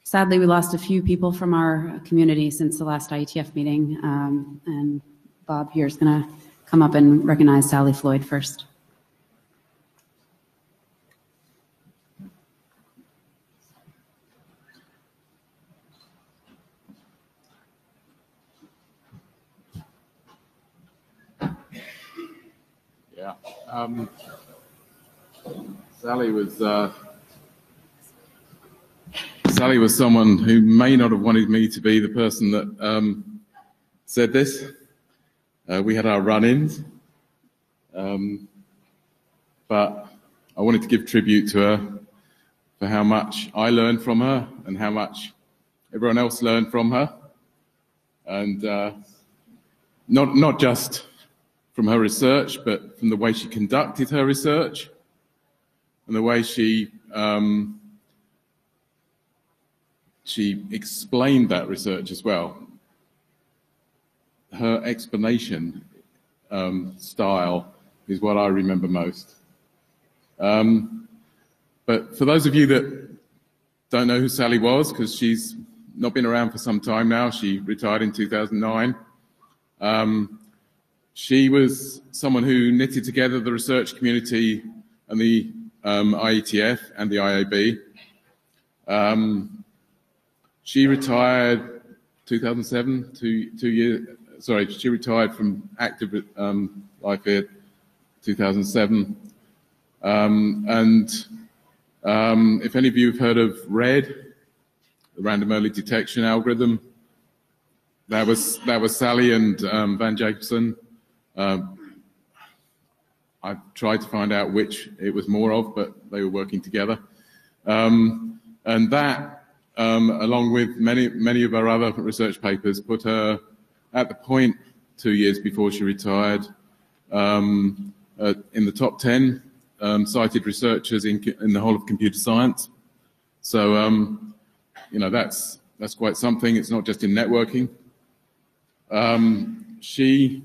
sadly, we lost a few people from our community since the last IETF meeting, and Bob here is going to come up and recognize Sally Floyd first. Yeah. Sally was someone who may not have wanted me to be the person that said this. We had our run-ins, but I wanted to give tribute to her for how much I learned from her and how much everyone else learned from her, and not just from her research, but from the way she conducted her research and the way she explained that research as well. Her explanation style is what I remember most. But for those of you that don't know who Sally was, because she's not been around for some time now, she retired in 2009. She was someone who knitted together the research community and the IETF and the IAB. She retired 2007, she retired from active life here 2007. If any of you have heard of RED, the random early detection algorithm, that was Sally and Van Jacobson. I've tried to find out which it was more of, but they were working together. And that, along with many of our other research papers, put her at the point 2 years before she retired in the top 10 cited researchers in the whole of computer science. So, that's quite something. It's not just in networking. She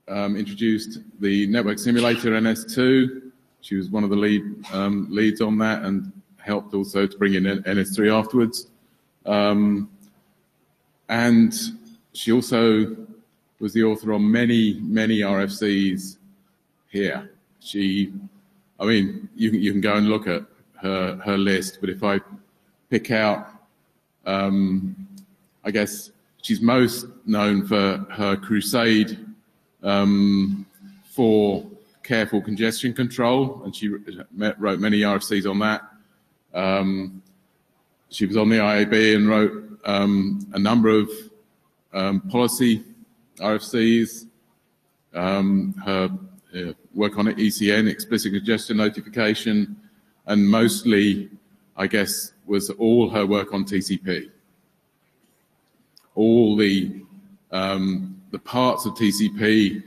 introduced the network simulator NS2. She was one of the leads on that and helped also to bring in NS3 afterwards. And she also was the author on many RFCs here. You can go and look at her list, but if I pick out, I guess she's most known for her crusade for careful congestion control, and she wrote many RFCs on that. She was on the IAB and wrote a number of policy RFCs. Her work on ECN, explicit congestion notification, and mostly, I guess, was all her work on TCP. All the parts of TCP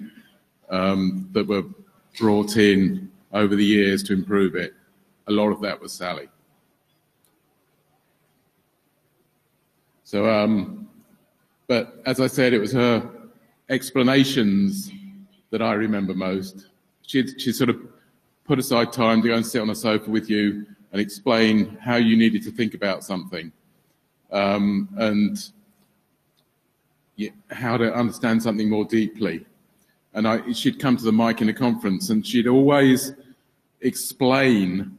that were brought in over the years to improve it, a lot of that was Sally. So, but as I said, it was her explanations that I remember most. She sort of put aside time to go and sit on a sofa with you and explain how you needed to think about something, and how to understand something more deeply. And she'd come to the mic in a conference, and she'd always explain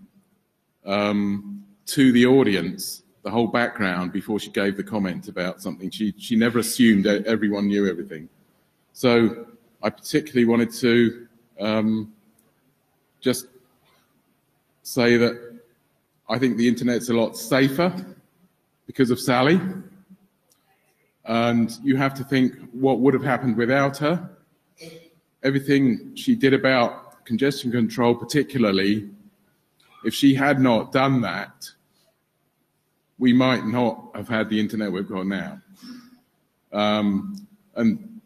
to the audience the whole background before she gave the comment about something. She never assumed that everyone knew everything. So I particularly wanted to just say that I think the internet's a lot safer because of Sally. And you have to think what would have happened without her. Everything she did about congestion control particularly, if she had not done that, we might not have had the internet we've got now. And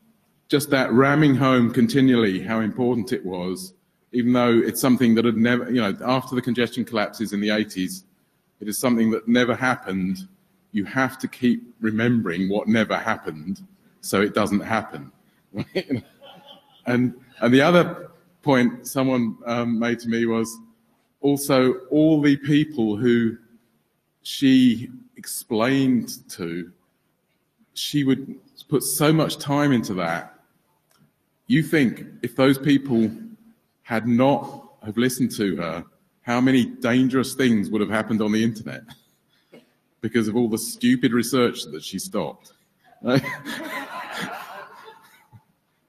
just that ramming home continually how important it was, even though it's something that had never, after the congestion collapses in the 80s, it is something that never happened. You have to keep remembering what never happened so it doesn't happen. And the other point someone made to me was also all the people who she explained to, she would put so much time into that. You think if those people had not have listened to her, how many dangerous things would have happened on the internet because of all the stupid research that she stopped.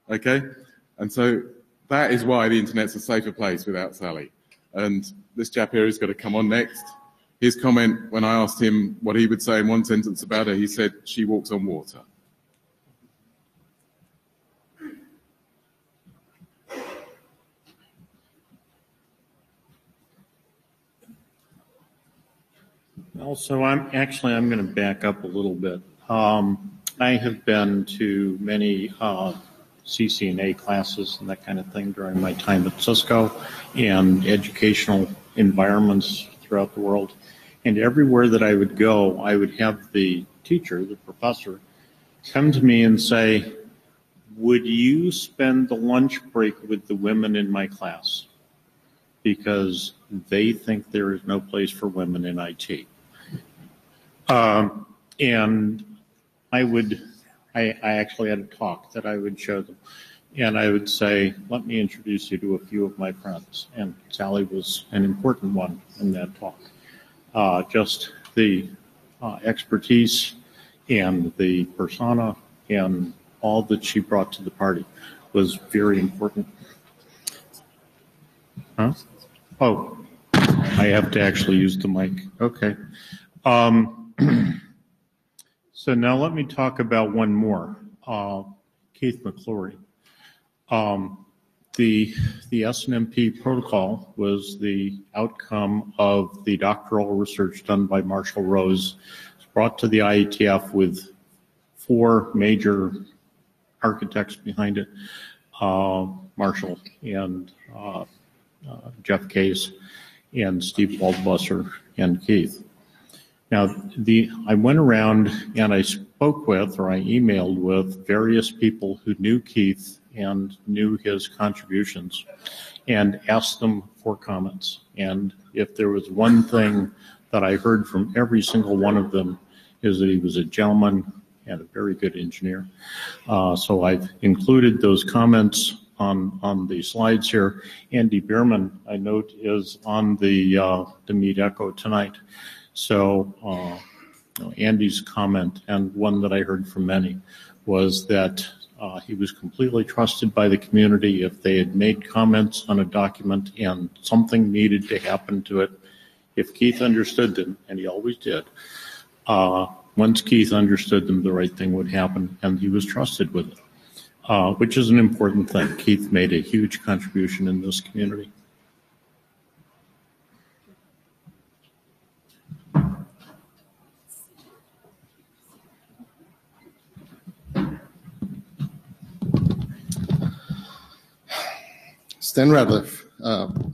Okay? And so that is why the internet's a safer place without Sally. And this chap here is going to come on next. His comment, when I asked him what he would say in one sentence about her, he said, "She walks on water." Also, I'm going to back up a little bit. I have been to many CCNA classes and that kind of thing during my time at Cisco and educational environments throughout the world. And everywhere that I would go, I would have the teacher, the professor, come to me and say, "Would you spend the lunch break with the women in my class? Because they think there is no place for women in IT." And I actually had a talk that I would show them. And I would say, "Let me introduce you to a few of my friends." And Sally was an important one in that talk. Just the expertise and the persona and all that she brought to the party was very important. Huh? Oh, I have to actually use the mic. Okay. So now let me talk about one more, Keith McClory. The SNMP protocol was the outcome of the doctoral research done by Marshall Rose. It's brought to the IETF with 4 major architects behind it, Marshall and Jeff Case and Steve Waldbusser and Keith. Now, I went around and I spoke with, or I emailed with, various people who knew Keith and knew his contributions and asked them for comments. And if there was one thing that I heard from every single one of them is that he was a gentleman and a very good engineer. So I've included those comments on the slides here. Andy Bierman, I note, is on the Meet Echo tonight. So Andy's comment, and one that I heard from many, was that he was completely trusted by the community. If they had made comments on a document and something needed to happen to it, if Keith understood them, and he always did, once Keith understood them, the right thing would happen, and he was trusted with it, which is an important thing. Keith made a huge contribution in this community. Stan Radcliffe,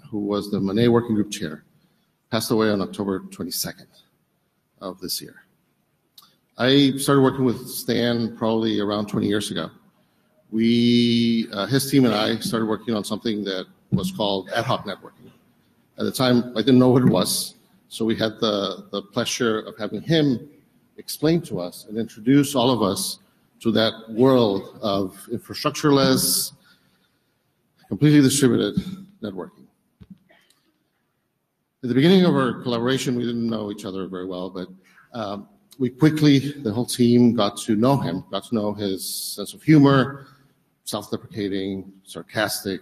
who was the Monet Working Group Chair, passed away on October 22nd of this year. I started working with Stan probably around 20 years ago. His team and I started working on something that was called ad hoc networking. At the time, I didn't know what it was, so we had the pleasure of having him explain to us and introduce all of us to that world of infrastructureless, completely distributed networking. At the beginning of our collaboration, we didn't know each other very well, but we quickly, the whole team, got to know him, got to know his sense of humor, self-deprecating, sarcastic,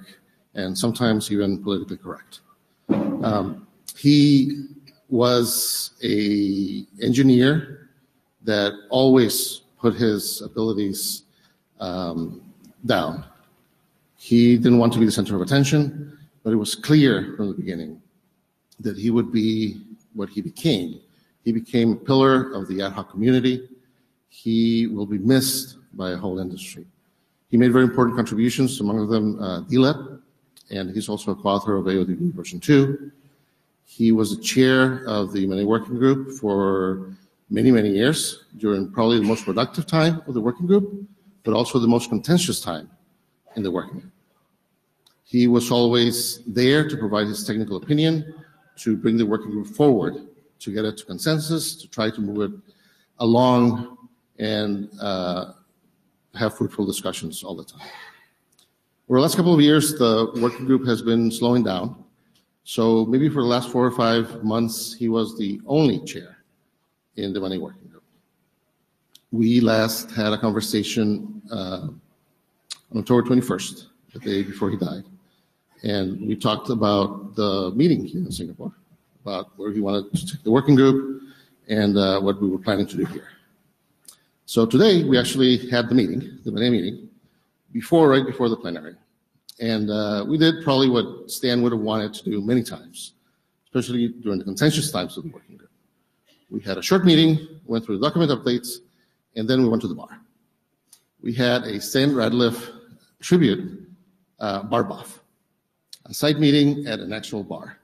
and sometimes even politically correct. He was an engineer that always put his abilities down. He didn't want to be the center of attention, but it was clear from the beginning that he would be what he became. He became a pillar of the ad hoc community. He will be missed by a whole industry. He made very important contributions, among them DLEP, and he's also a co-author of AODB version 2. He was the chair of the Monet Working Group for many, many years, during probably the most productive time of the working group, but also the most contentious time in the working group. He was always there to provide his technical opinion, to bring the working group forward, to get it to consensus, to try to move it along and have fruitful discussions all the time. Over the last couple of years, the working group has been slowing down. So maybe for the last 4 or 5 months, he was the only chair in the Monet Working Group. We last had a conversation on October 21st, the day before he died. And we talked about the meeting here in Singapore, about where he wanted to take the working group and what we were planning to do here. So today, we actually had the meeting, the Monet meeting, right before the plenary. And we did probably what Stan would have wanted to do many times, especially during the contentious times of the working group. We had a short meeting, went through the document updates, and then we went to the bar. We had a Stan Radcliffe tribute bar-off, a side meeting at an actual bar.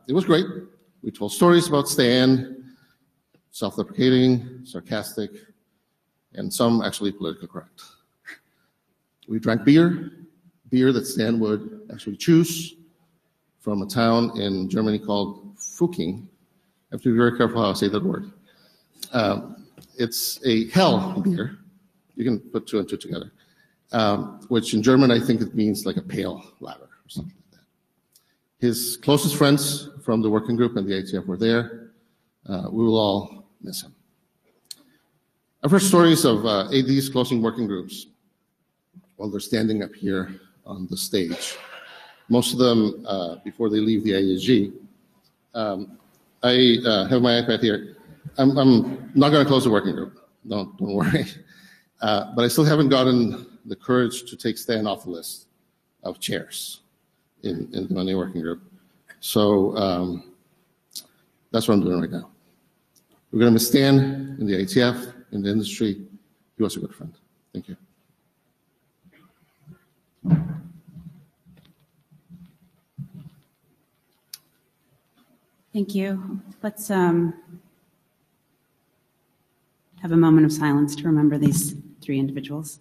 It was great. We told stories about Stan, self-deprecating, sarcastic, and some actually politically correct. We drank beer that Stan would actually choose from a town in Germany called Fuking. I have to be very careful how I say that word. It's a hell beer. You can put 2 and 2 together, which in German I think it means like a pale lager or something like that. His closest friends from the working group and the IETF were there. We will all miss him. I've heard stories of ADs closing working groups while they're standing up here on the stage. Most of them before they leave the IESG. I have my iPad here. I'm not going to close the working group. Don't worry. But I still haven't gotten the courage to take Stan off the list of chairs in the money working group. So that's what I'm doing right now. We're going to miss Stan in the IETF, in the industry. He was a good friend. Thank you. Thank you. Let's have a moment of silence to remember these three individuals.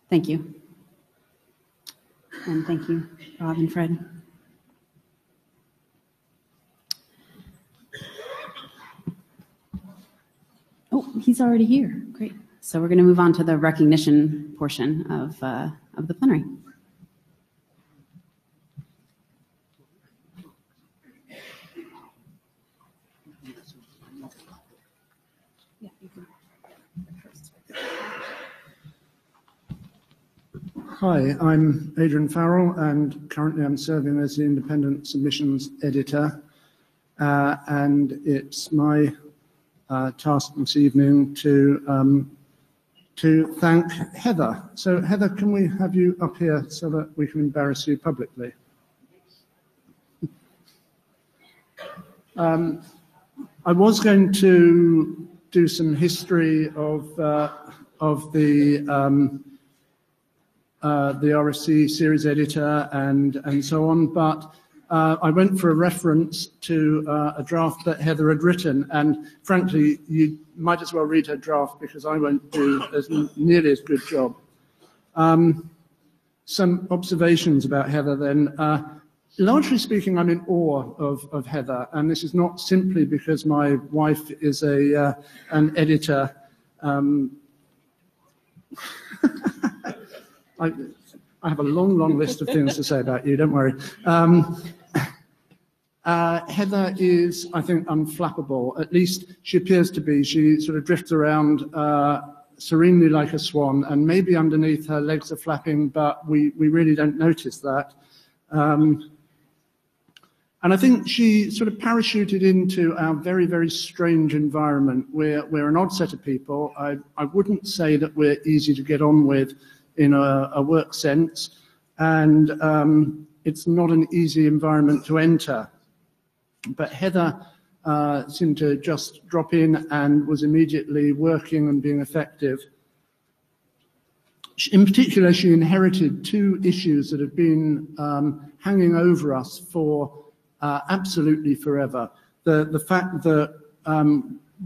Thank you. And thank you, Rob and Fred. Oh, he's already here. Great. So we're going to move on to the recognition portion of the plenary. Hi, I'm Adrian Farrell, and currently I'm serving as the Independent Submissions Editor. And it's my task this evening to thank Heather. So, Heather, can we have you up here so that we can embarrass you publicly? I was going to do some history of the RSC series editor and so on, but I went for a reference to a draft that Heather had written, and frankly, you might as well read her draft because I won't do nearly as good job. Some observations about Heather then. Largely speaking, I'm in awe of Heather, and this is not simply because my wife is an editor. I have a long list of things to say about you, don't worry. Heather is, I think, unflappable. At least she appears to be. She sort of drifts around serenely like a swan, and maybe underneath her legs are flapping, but we really don't notice that. And I think she sort of parachuted into our very, very strange environment. We're an odd set of people. I wouldn't say that we're easy to get on with in a work sense, and it's not an easy environment to enter. But Heather seemed to just drop in and was immediately working and being effective. In particular, she inherited two issues that have been hanging over us for absolutely forever. The fact that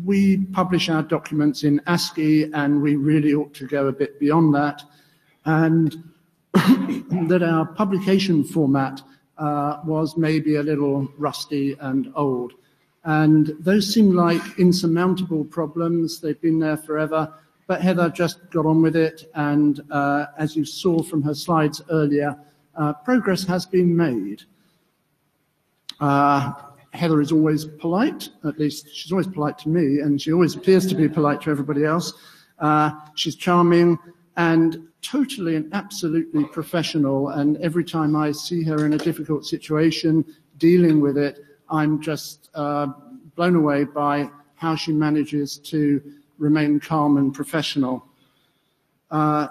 we publish our documents in ASCII, and we really ought to go a bit beyond that, and that our publication format was maybe a little rusty and old. And those seem like insurmountable problems. They've been there forever, but Heather just got on with it, and as you saw from her slides earlier, progress has been made. Heather is always polite, at least she's always polite to me, and she always appears to be polite to everybody else. She's charming and totally and absolutely professional, and every time I see her in a difficult situation, dealing with it, I'm just blown away by how she manages to remain calm and professional.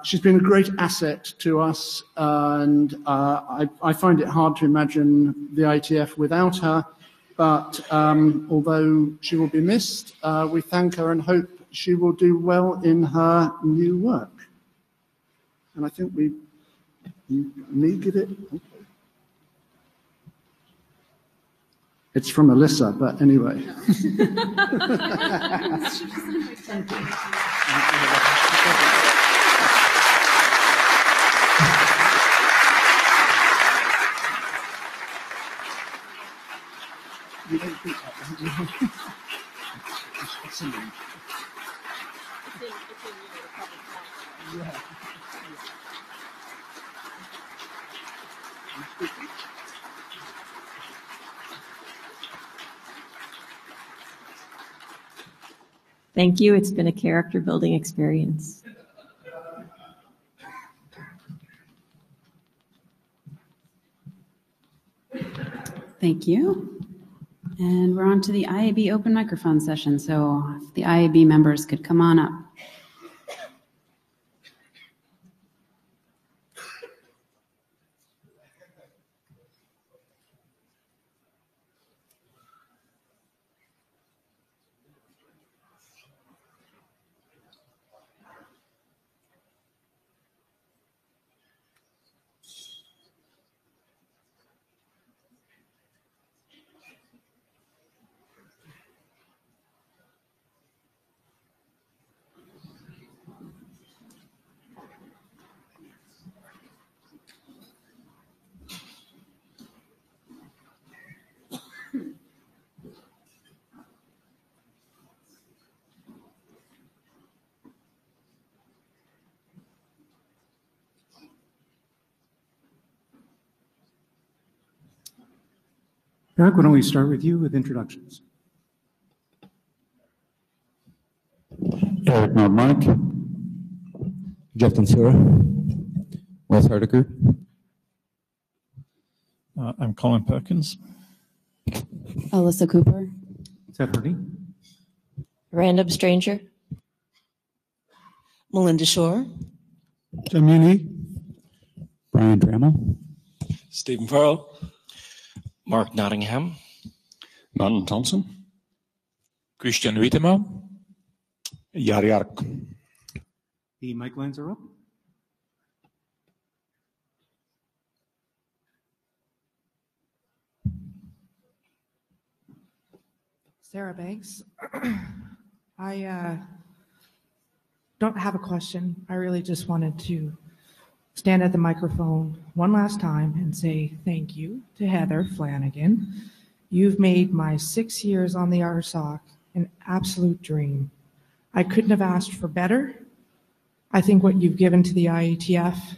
She's been a great asset to us, and I find it hard to imagine the IETF without her, but although she will be missed, we thank her and hope she will do well in her new work. And I think me get it. It's from Alyssa, but anyway. Thank you. You don't think that, don't you? It's in the public. Yeah. Thank you. It's been a character building experience. Thank you. And we're on to the IAB open microphone session. So if the IAB members could come on up. Eric, why don't we start with you with introductions? Eric Nordmark, Jeff Tansura, Wes Hardiker. I'm Colin Perkins. Alyssa Cooper. Seth Hardy. Random stranger. Melinda Shore. Jim Muni. Brian Trammell. Stephen Farrell. Mark Nottingham. Martin Thompson. Christian Wiedemann. Jari Ark. The mic lines are up. Sarah Banks. I don't have a question. I really just wanted to stand at the microphone one last time and say thank you to Heather Flanagan. You've made my 6 years on the RSOC an absolute dream. I couldn't have asked for better. I think what you've given to the IETF,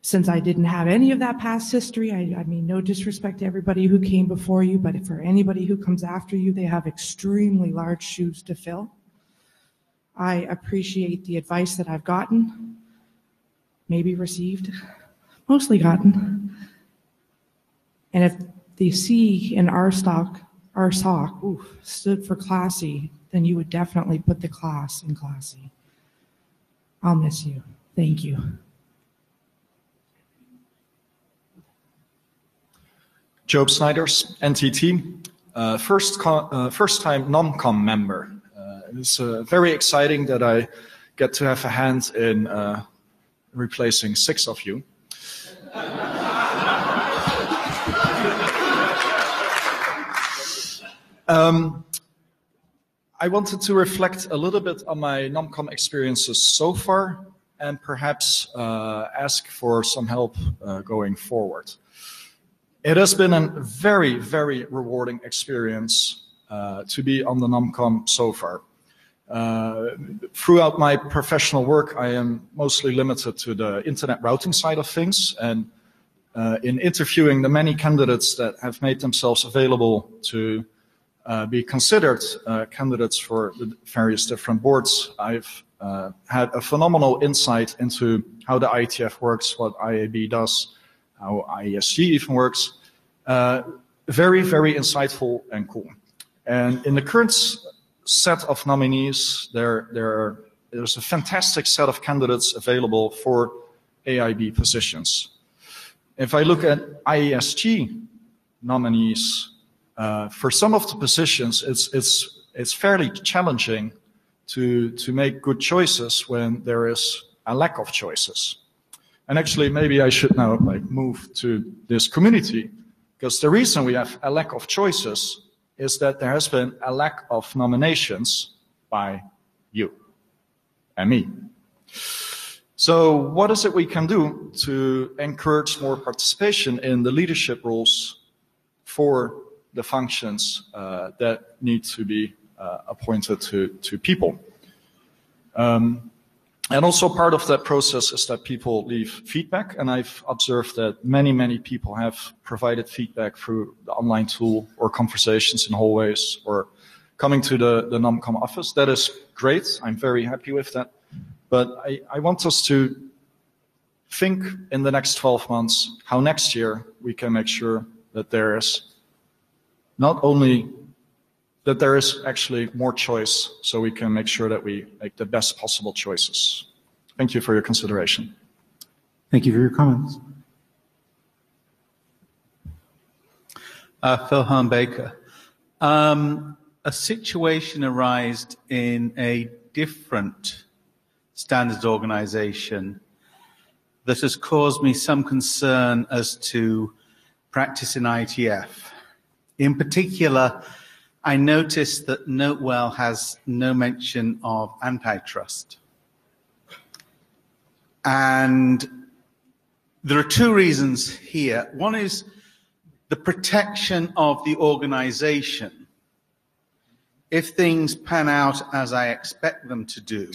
since I didn't have any of that past history, I mean, no disrespect to everybody who came before you, but for anybody who comes after you, they have extremely large shoes to fill. I appreciate the advice that I've gotten, maybe received, mostly gotten. And if the C in RSOC stood for classy, then you would definitely put the class in classy. I'll miss you. Thank you. Job Snyders, NTT, first-time NOMCOM member. It's very exciting that I get to have a hand in replacing 6 of you. I wanted to reflect a little bit on my NOMCOM experiences so far and perhaps ask for some help going forward. It has been a very, very rewarding experience to be on the NOMCOM so far. Throughout my professional work, I am mostly limited to the internet routing side of things, and in interviewing the many candidates that have made themselves available to be considered candidates for the various different boards, I've had a phenomenal insight into how the IETF works, what IAB does, how IESG even works. Very, very insightful and cool. And in the current set of nominees, there's a fantastic set of candidates available for AIB positions. If I look at IESG nominees, for some of the positions, it's fairly challenging to make good choices when there is a lack of choices. And actually, maybe I should now move to this community, because the reason we have a lack of choices is that there has been a lack of nominations by you and me. So what is it we can do to encourage more participation in the leadership roles for the functions that need to be appointed to people? And also part of that process is that people leave feedback, and I've observed that many, many people have provided feedback through the online tool or conversations in hallways or coming to the NOMCOM office. That is great. I'm very happy with that. But I want us to think in the next 12 months how next year we can make sure that there is not only that there is actually more choice, so we can make sure that we make the best possible choices. Thank you for your consideration. Thank you for your comments. Phil Hahn-Baker. A situation arose in a different standards organization that has caused me some concern as to practice in IETF. In particular, I noticed that Notewell has no mention of antitrust. And there are two reasons here. One is the protection of the organization. If things pan out as I expect them to do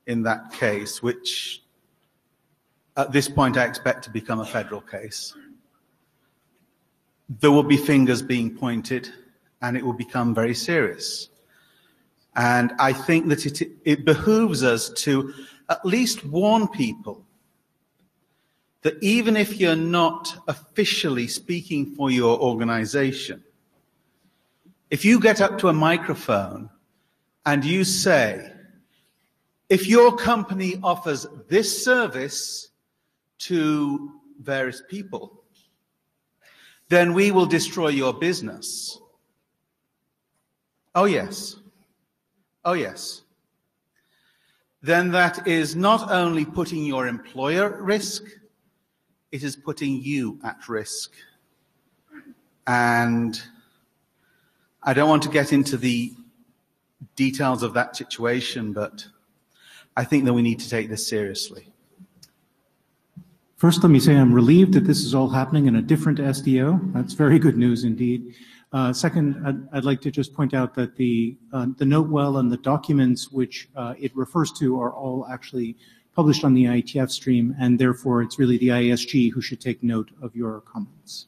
in that case, which at this point I expect to become a federal case, there will be fingers being pointed and it will become very serious. And I think that it behooves us to at least warn people that even if you're not officially speaking for your organization, if you get up to a microphone and you say, if your company offers this service to various people, then we will destroy your business. Oh, yes. Oh, yes. Then that is not only putting your employer at risk, it is putting you at risk. And I don't want to get into the details of that situation, but I think that we need to take this seriously. First, let me say I'm relieved that this is all happening in a different SDO. That's very good news indeed. Second, I'd like to just point out that the Notewell and the documents which it refers to are all actually published on the IETF stream, and therefore it's really the ISG who should take note of your comments.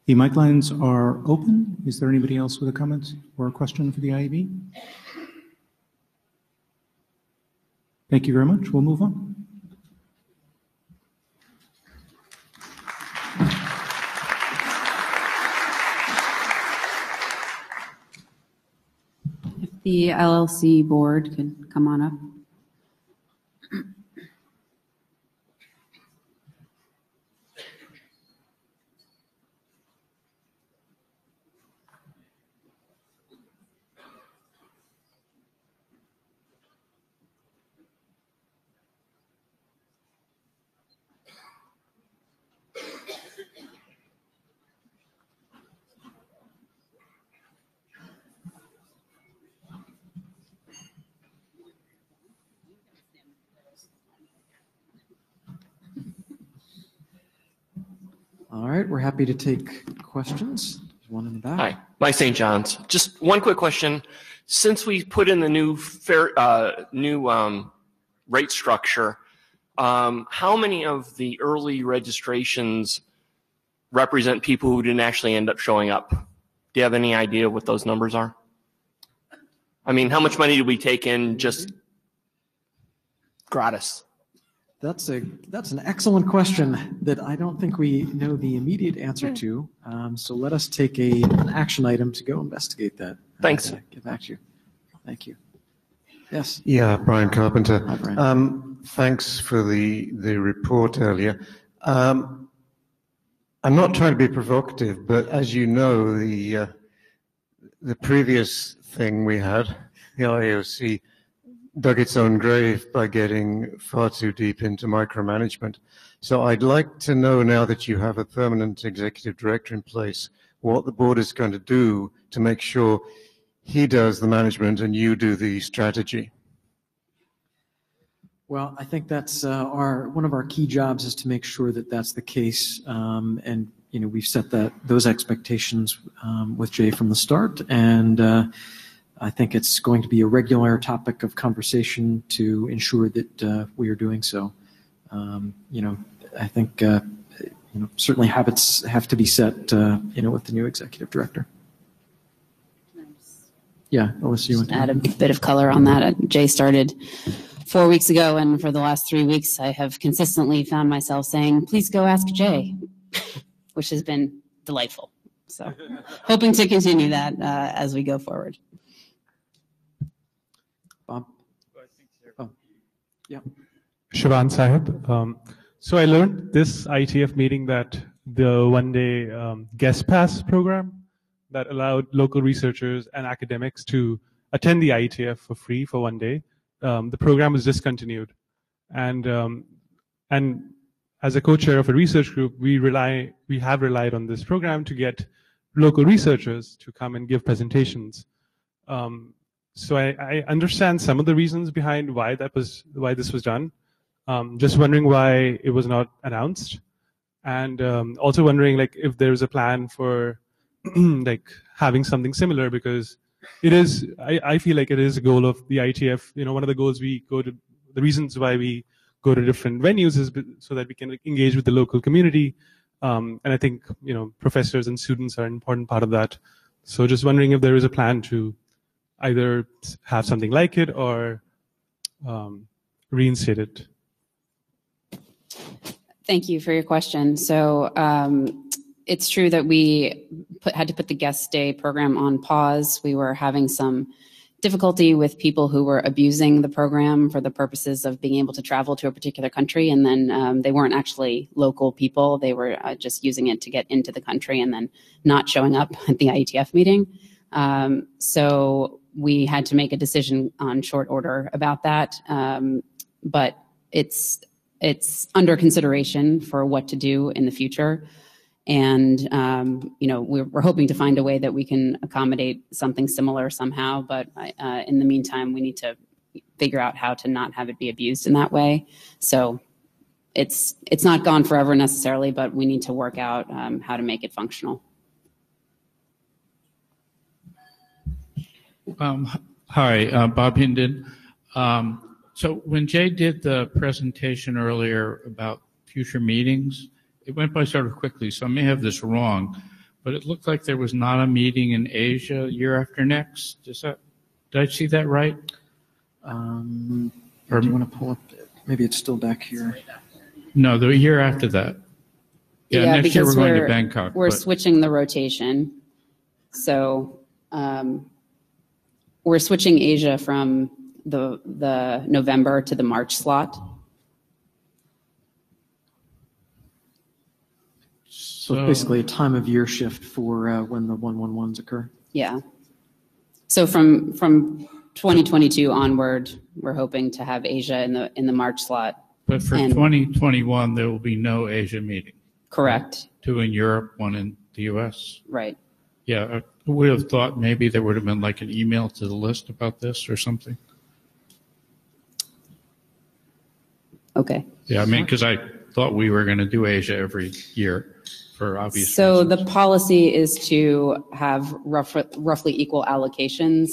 The mic lines are open. Is there anybody else with a comment or a question for the IAB? Thank you very much. We'll move on. If the LLC board could come on up. All right, we're happy to take questions. There's one in the back. Hi, Mike St. John's. Just one quick question. Since we put in the new rate structure, how many of the early registrations represent people who didn't actually end up showing up? Do you have any idea what those numbers are? I mean, how much money did we take in just gratis? That's an excellent question that I don't think we know the immediate answer to. So let us take an action item to go investigate that. Thanks. Get back to you. Thank you. Yes. Yeah, Brian Carpenter. Hi, Brian. Thanks for the report earlier. I'm not trying to be provocative, but as you know, the previous thing we had, the IAOC, dug its own grave by getting far too deep into micromanagement. So I'd like to know, now that you have a permanent executive director in place, what the board is going to do to make sure he does the management and you do the strategy. Well, I think that's one of our key jobs is to make sure that that's the case. And we've set those expectations with Jay from the start, and I think it's going to be a regular topic of conversation to ensure that we are doing so. I think certainly habits have to be set with the new executive director. Yeah, Alyssa, you want to add a bit of color on that. Jay started 4 weeks ago, and for the last 3 weeks, I have consistently found myself saying, please go ask Jay, which has been delightful. So hoping to continue that as we go forward. Bob? Oh, yeah. Shivan Sahib. So I learned this IETF meeting that the one-day guest pass program that allowed local researchers and academics to attend the IETF for free for 1 day, the program was discontinued. And as a co-chair of a research group, we have relied on this program to get local researchers to come and give presentations. So I understand some of the reasons behind why this was done. Just wondering why it was not announced, and also wondering like if there's a plan for like having something similar, because it is. I feel like it is a goal of the IETF. You know, one of the goals the reasons why we go to different venues is so that we can engage with the local community. And I think, you know, professors and students are an important part of that. So just wondering if there is a plan to either have something like it or reinstate it. Thank you for your question. So it's true that we had to put the guest day program on pause. We were having some difficulty with people who were abusing the program for the purposes of being able to travel to a particular country, and then they weren't actually local people. They were just using it to get into the country and then not showing up at the IETF meeting. So we had to make a decision on short order about that, but it's under consideration for what to do in the future. And, you know, we're hoping to find a way that we can accommodate something similar somehow. But in the meantime, we need to figure out how to not have it be abused in that way. So it's not gone forever necessarily, but we need to work out how to make it functional. Hi, Bob Hinden. So when Jay did the presentation earlier about future meetings, it went by sort of quickly, so I may have this wrong, but it looked like there was not a meeting in Asia year after next. Did I see that right? Do you want to pull up? Maybe it's still back here. No, the year after that. Yeah, next year we're going to Bangkok. We're switching the rotation. So we're switching Asia from the November to the March slot. So it's basically a time of year shift for when the 111s occur. Yeah. So from 2022 onward, we're hoping to have Asia in the March slot. But for 2021, there will be no Asia meeting. Correct. 2 in Europe, 1 in the U.S. Right. Yeah, I would have thought maybe there would have been like an email to the list about this or something. Okay. Yeah, I mean, because I thought we were going to do Asia every year. For obvious so reasons. The policy is to have roughly equal allocations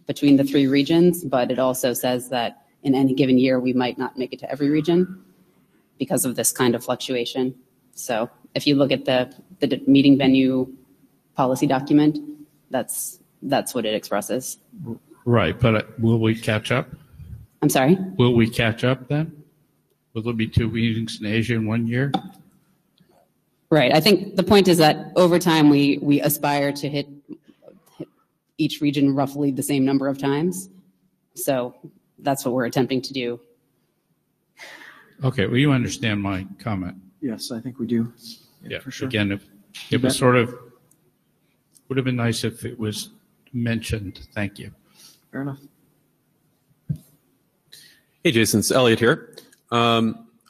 between the 3 regions, but it also says that in any given year we might not make it to every region because of this kind of fluctuation. So if you look at the meeting venue policy document, that's what it expresses. Right, but will we catch up? I'm sorry? Will we catch up then? Will there be 2 meetings in Asia in 1 year? Right. I think the point is that over time we aspire to hit each region roughly the same number of times. So that's what we're attempting to do. Okay. Well, you understand my comment. Yes, I think we do. Yeah. For sure. Again, if it was would have been nice if it was mentioned. Thank you. Fair enough. Hey, Jason, it's Elliot here.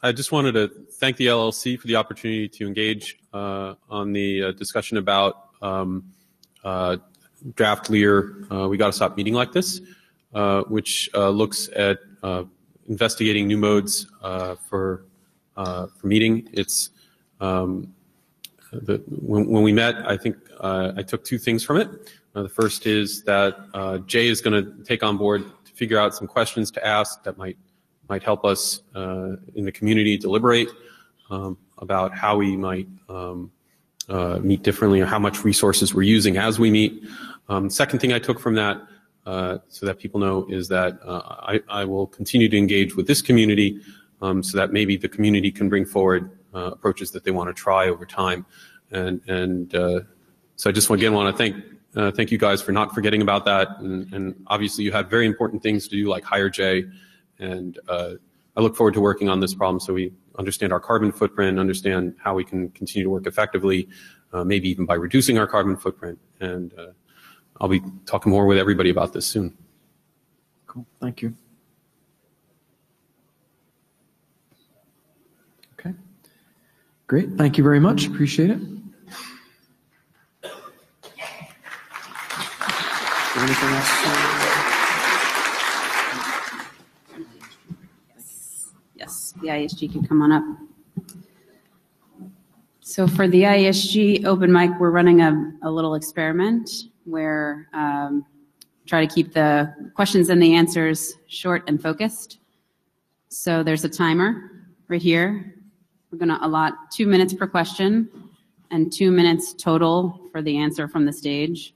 I just wanted to thank the LLC for the opportunity to engage on the discussion about draft LEAR. We got to stop meeting like this, which looks at investigating new modes for meeting. It's when we met, I think I took 2 things from it. The first is that Jay is going to take on board to figure out some questions to ask that might help us in the community deliberate about how we might meet differently or how much resources we're using as we meet. Second thing I took from that so that people know is that I will continue to engage with this community so that maybe the community can bring forward approaches that they want to try over time. And so I just again want to thank you guys for not forgetting about that. And obviously you had very important things to do like hire Jay. And I look forward to working on this problem so we understand our carbon footprint, understand how we can continue to work effectively, maybe even by reducing our carbon footprint. And I'll be talking more with everybody about this soon. Cool. Thank you. Okay. Great. Thank you very much. Appreciate it. Anything else? Yes, the ISG can come on up. So for the ISG open mic, we're running a little experiment where try to keep the questions and the answers short and focused. So there's a timer right here. We're going to allot 2 minutes per question and 2 minutes total for the answer from the stage.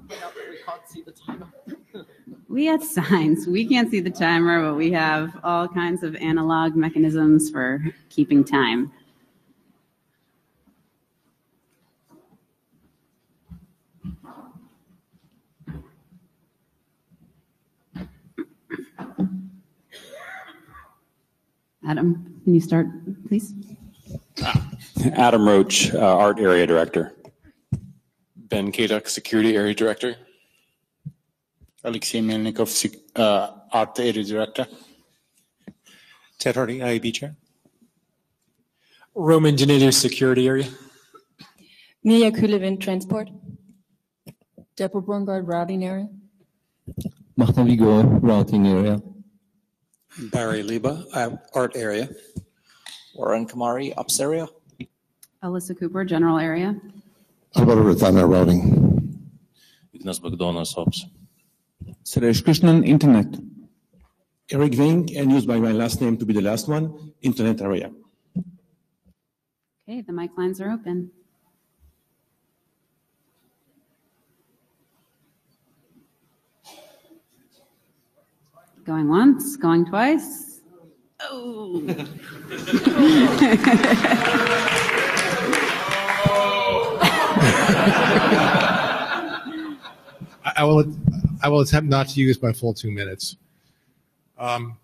We can't see the timer. We had signs. We can't see the timer, but we have all kinds of analog mechanisms for keeping time. Adam, can you start, please? Adam Roach, Art Area Director. Ben Kaduk, Security Area Director. Alexei Melnikov, Art Area Director. Ted Hardy, IAB Chair. Roman Janitors, Security Area. Mia Kulevin, Transport. Deborah Brungard, Routing Area. Martin Vigor, Routing Area. Barry Liba, Art Area. Warren Kamari, Ops Area. Alyssa Cooper, General Area. Alvaro Retana, Routing. Ignas Bagdonas, Ops. Suresh Krishnan, Internet. Eric Ving, and used by my last name to be the last one, Internet Area. Okay, the mic lines are open. Going once, going twice. Oh. I will attempt not to use my full 2 minutes. I'm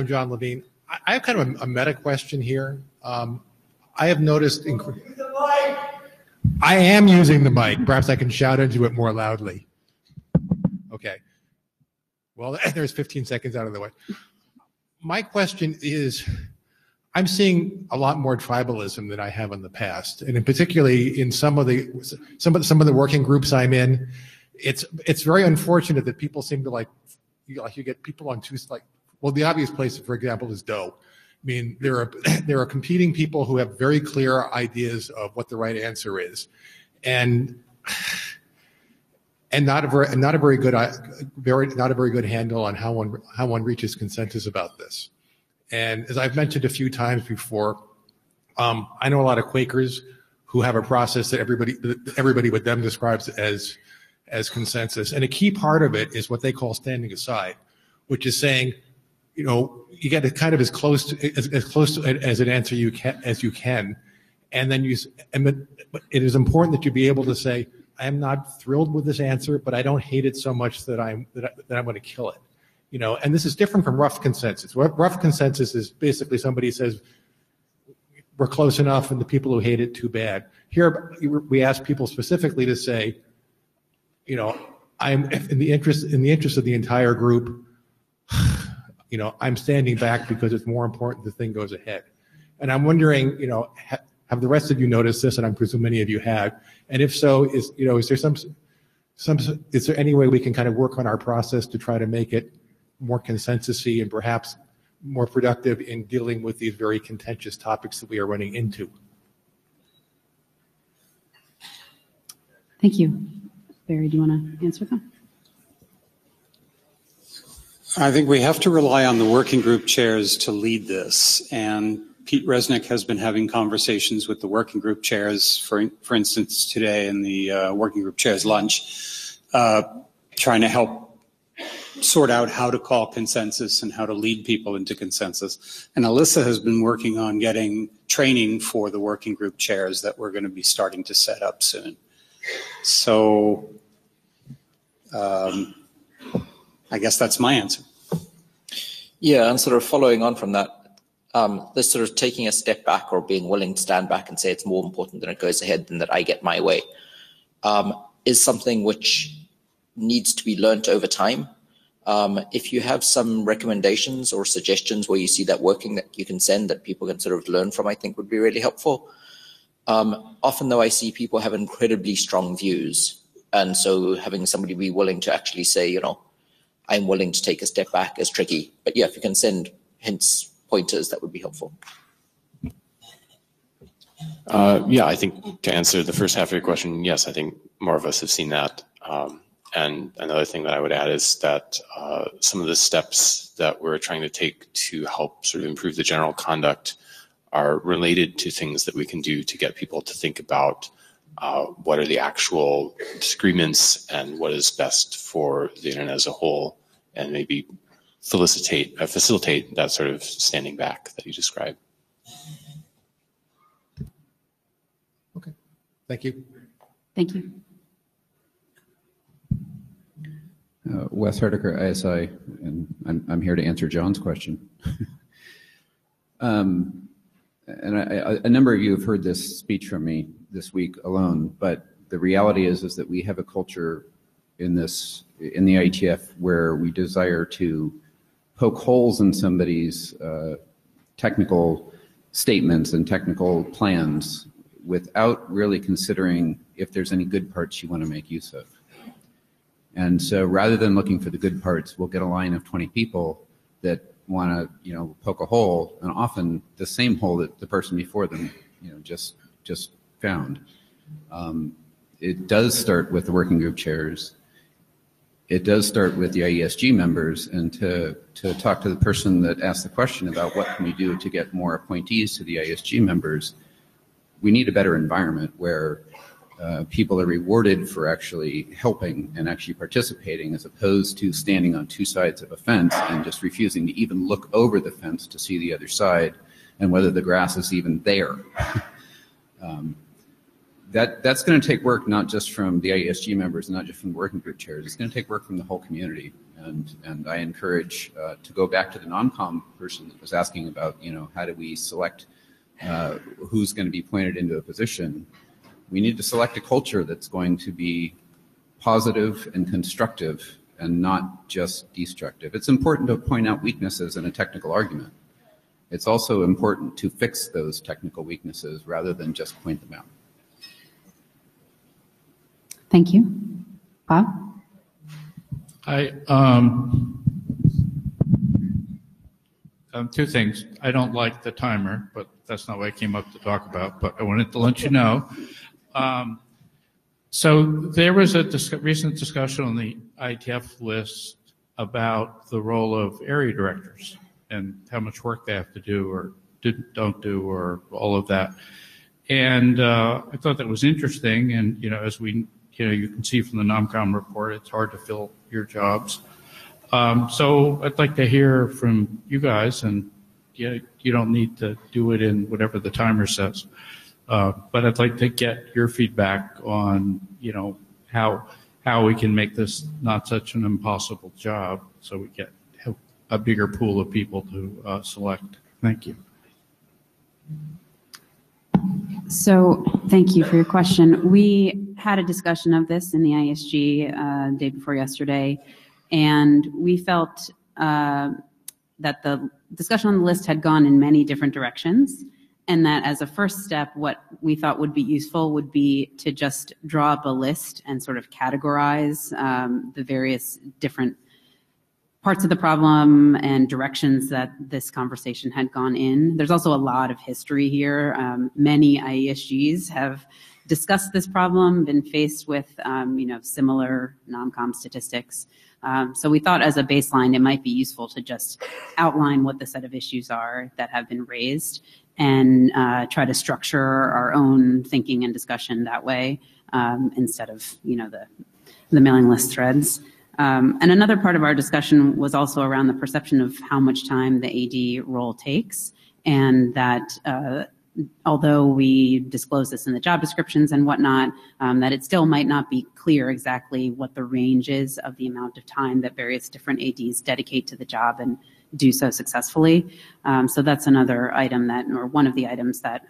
John Levine. I have kind of a meta question here. I have noticed. I am using the mic. Perhaps I can shout into it more loudly. Okay. Well, there's 15 seconds out of the way. My question is, I'm seeing a lot more tribalism than I have in the past, and in particularly in some of the working groups I'm in. It's very unfortunate that people seem to you get people on two, the obvious place, for example, is Doe. I mean, there are competing people who have very clear ideas of what the right answer is, and not a very good handle on how one reaches consensus about this. And as I've mentioned a few times before, I know a lot of Quakers who have a process that everybody with them describes as consensus. And a key part of it is what they call standing aside, which is saying, you get it kind of as close to as an answer as you can. And then but it is important that you be able to say, I am not thrilled with this answer, but I don't hate it so much that I'm going to kill it. And this is different from rough consensus. Rough consensus is basically somebody says, we're close enough, and the people who hate it, too bad. Here, we ask people specifically to say, I'm in the interest of the entire group. I'm standing back because it's more important the thing goes ahead. And I'm wondering, have the rest of you noticed this? And I presume many of you have. And if so, is there any way we can kind of work on our process to try to make it more consensus-y and perhaps more productive in dealing with these very contentious topics that we are running into? Thank you. Barry, do you want to answer them? I think we have to rely on the working group chairs to lead this. And Pete Resnick has been having conversations with the working group chairs, for instance, today in the working group chairs lunch, trying to help sort out how to call consensus and how to lead people into consensus. And Alyssa has been working on getting training for the working group chairs that we're going to be starting to set up soon. So I guess that's my answer. Yeah, and sort of following on from that, this sort of taking a step back or being willing to stand back and say it's more important that it goes ahead than that I get my way, is something which needs to be learnt over time. If you have some recommendations or suggestions where you see that working that you can send that people can sort of learn from, I think would be really helpful. Often though, I see people have incredibly strong views. And so having somebody be willing to actually say, you know, I'm willing to take a step back is tricky. But yeah, if you can send hints, pointers, that would be helpful. Yeah, I think to answer the first half of your question, yes, I think more of us have seen that. And another thing that I would add is that some of the steps that we're trying to take to help sort of improve the general conduct are related to things that we can do to get people to think about what are the actual disagreements and what is best for the internet as a whole, and maybe facilitate that sort of standing back that you described. Okay, thank you. Thank you. Wes Hardiker, ISI, and I'm here to answer John's question. And a number of you have heard this speech from me this week alone, but the reality is that we have a culture in the IETF where we desire to poke holes in somebody's technical statements and technical plans without really considering if there's any good parts you want to make use of. And so rather than looking for the good parts, we'll get a line of 20 people that want to, poke a hole, and often the same hole that the person before them, just found. It does start with the working group chairs. It does start with the IESG members, and to talk to the person that asked the question about what can we do to get more appointees to the IESG members. We need a better environment where people are rewarded for actually helping and actually participating, as opposed to standing on two sides of a fence and just refusing to even look over the fence to see the other side and whether the grass is even there. That's going to take work not just from the IESG members, not just from the working group chairs. It's going to take work from the whole community. And I encourage to go back to the non-com person that was asking about, how do we select who's going to be appointed into a position. We need to select a culture that's going to be positive and constructive and not just destructive. It's important to point out weaknesses in a technical argument. It's also important to fix those technical weaknesses rather than just point them out. Thank you. Bob? Two things. I don't like the timer, but that's not what I came up to talk about, but I wanted to let you know. So there was a recent discussion on the IETF list about the role of area directors and how much work they have to do or don't do or all of that. And I thought that was interesting. And, as we, you can see from the NOMCOM report, it's hard to fill your jobs. So I'd like to hear from you guys, and you don't need to do it in whatever the timer says. But I'd like to get your feedback on, how we can make this not such an impossible job so we get a bigger pool of people to select. Thank you. So thank you for your question. We had a discussion of this in the ISG day before yesterday, and we felt that the discussion on the list had gone in many different directions, and that as a first step, what we thought would be useful would be to just draw up a list and sort of categorize the various different parts of the problem and directions that this conversation had gone in. There's also a lot of history here. Many IESGs have discussed this problem, been faced with similar non-com statistics. So we thought as a baseline, it might be useful to just outline what the set of issues are that have been raised. and try to structure our own thinking and discussion that way instead of, the mailing list threads. And another part of our discussion was also around the perception of how much time the AD role takes, and that although we disclose this in the job descriptions and whatnot, that it still might not be clear exactly what the range is of the amount of time that various different ADs dedicate to the job and do so successfully. So that's another item or one of the items that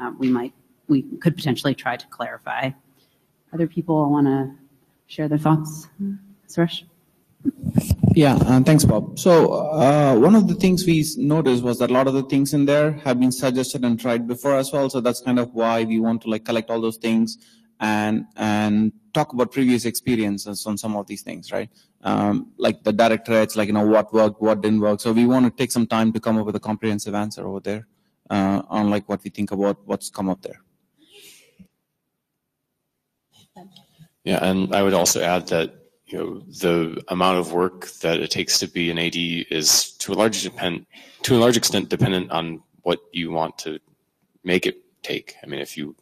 we could potentially try to clarify. Other people want to share their thoughts? Suresh? Yeah, thanks, Bob. So one of the things we noticed was that a lot of the things in there have been suggested and tried before as well. So that's kind of why we want to collect all those things and talk about previous experiences on some of these things, right? Like the directorates, what worked, what didn't work. So we want to take some time to come up with a comprehensive answer over there on what we think about what's come up there. Yeah, and I would also add that the amount of work that it takes to be an AD is to a large extent dependent on what you want to make it take. I mean, if you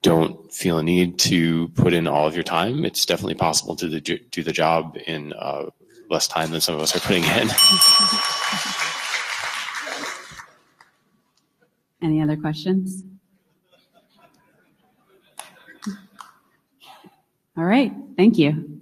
don't feel a need to put in all of your time, it's definitely possible to do the job in less time than some of us are putting in. Any other questions? All right, thank you.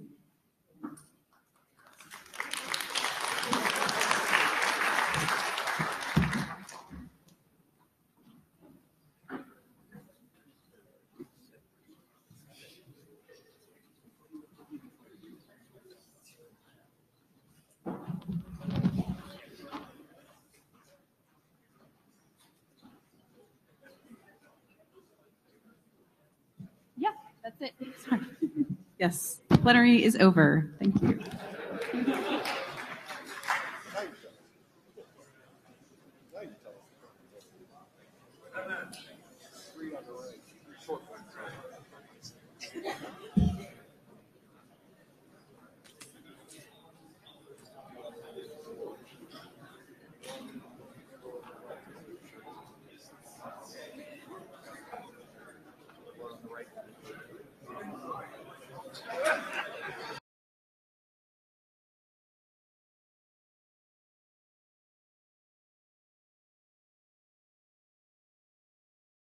Yeah, that's it. Sorry. Yes, plenary is over. Thank you.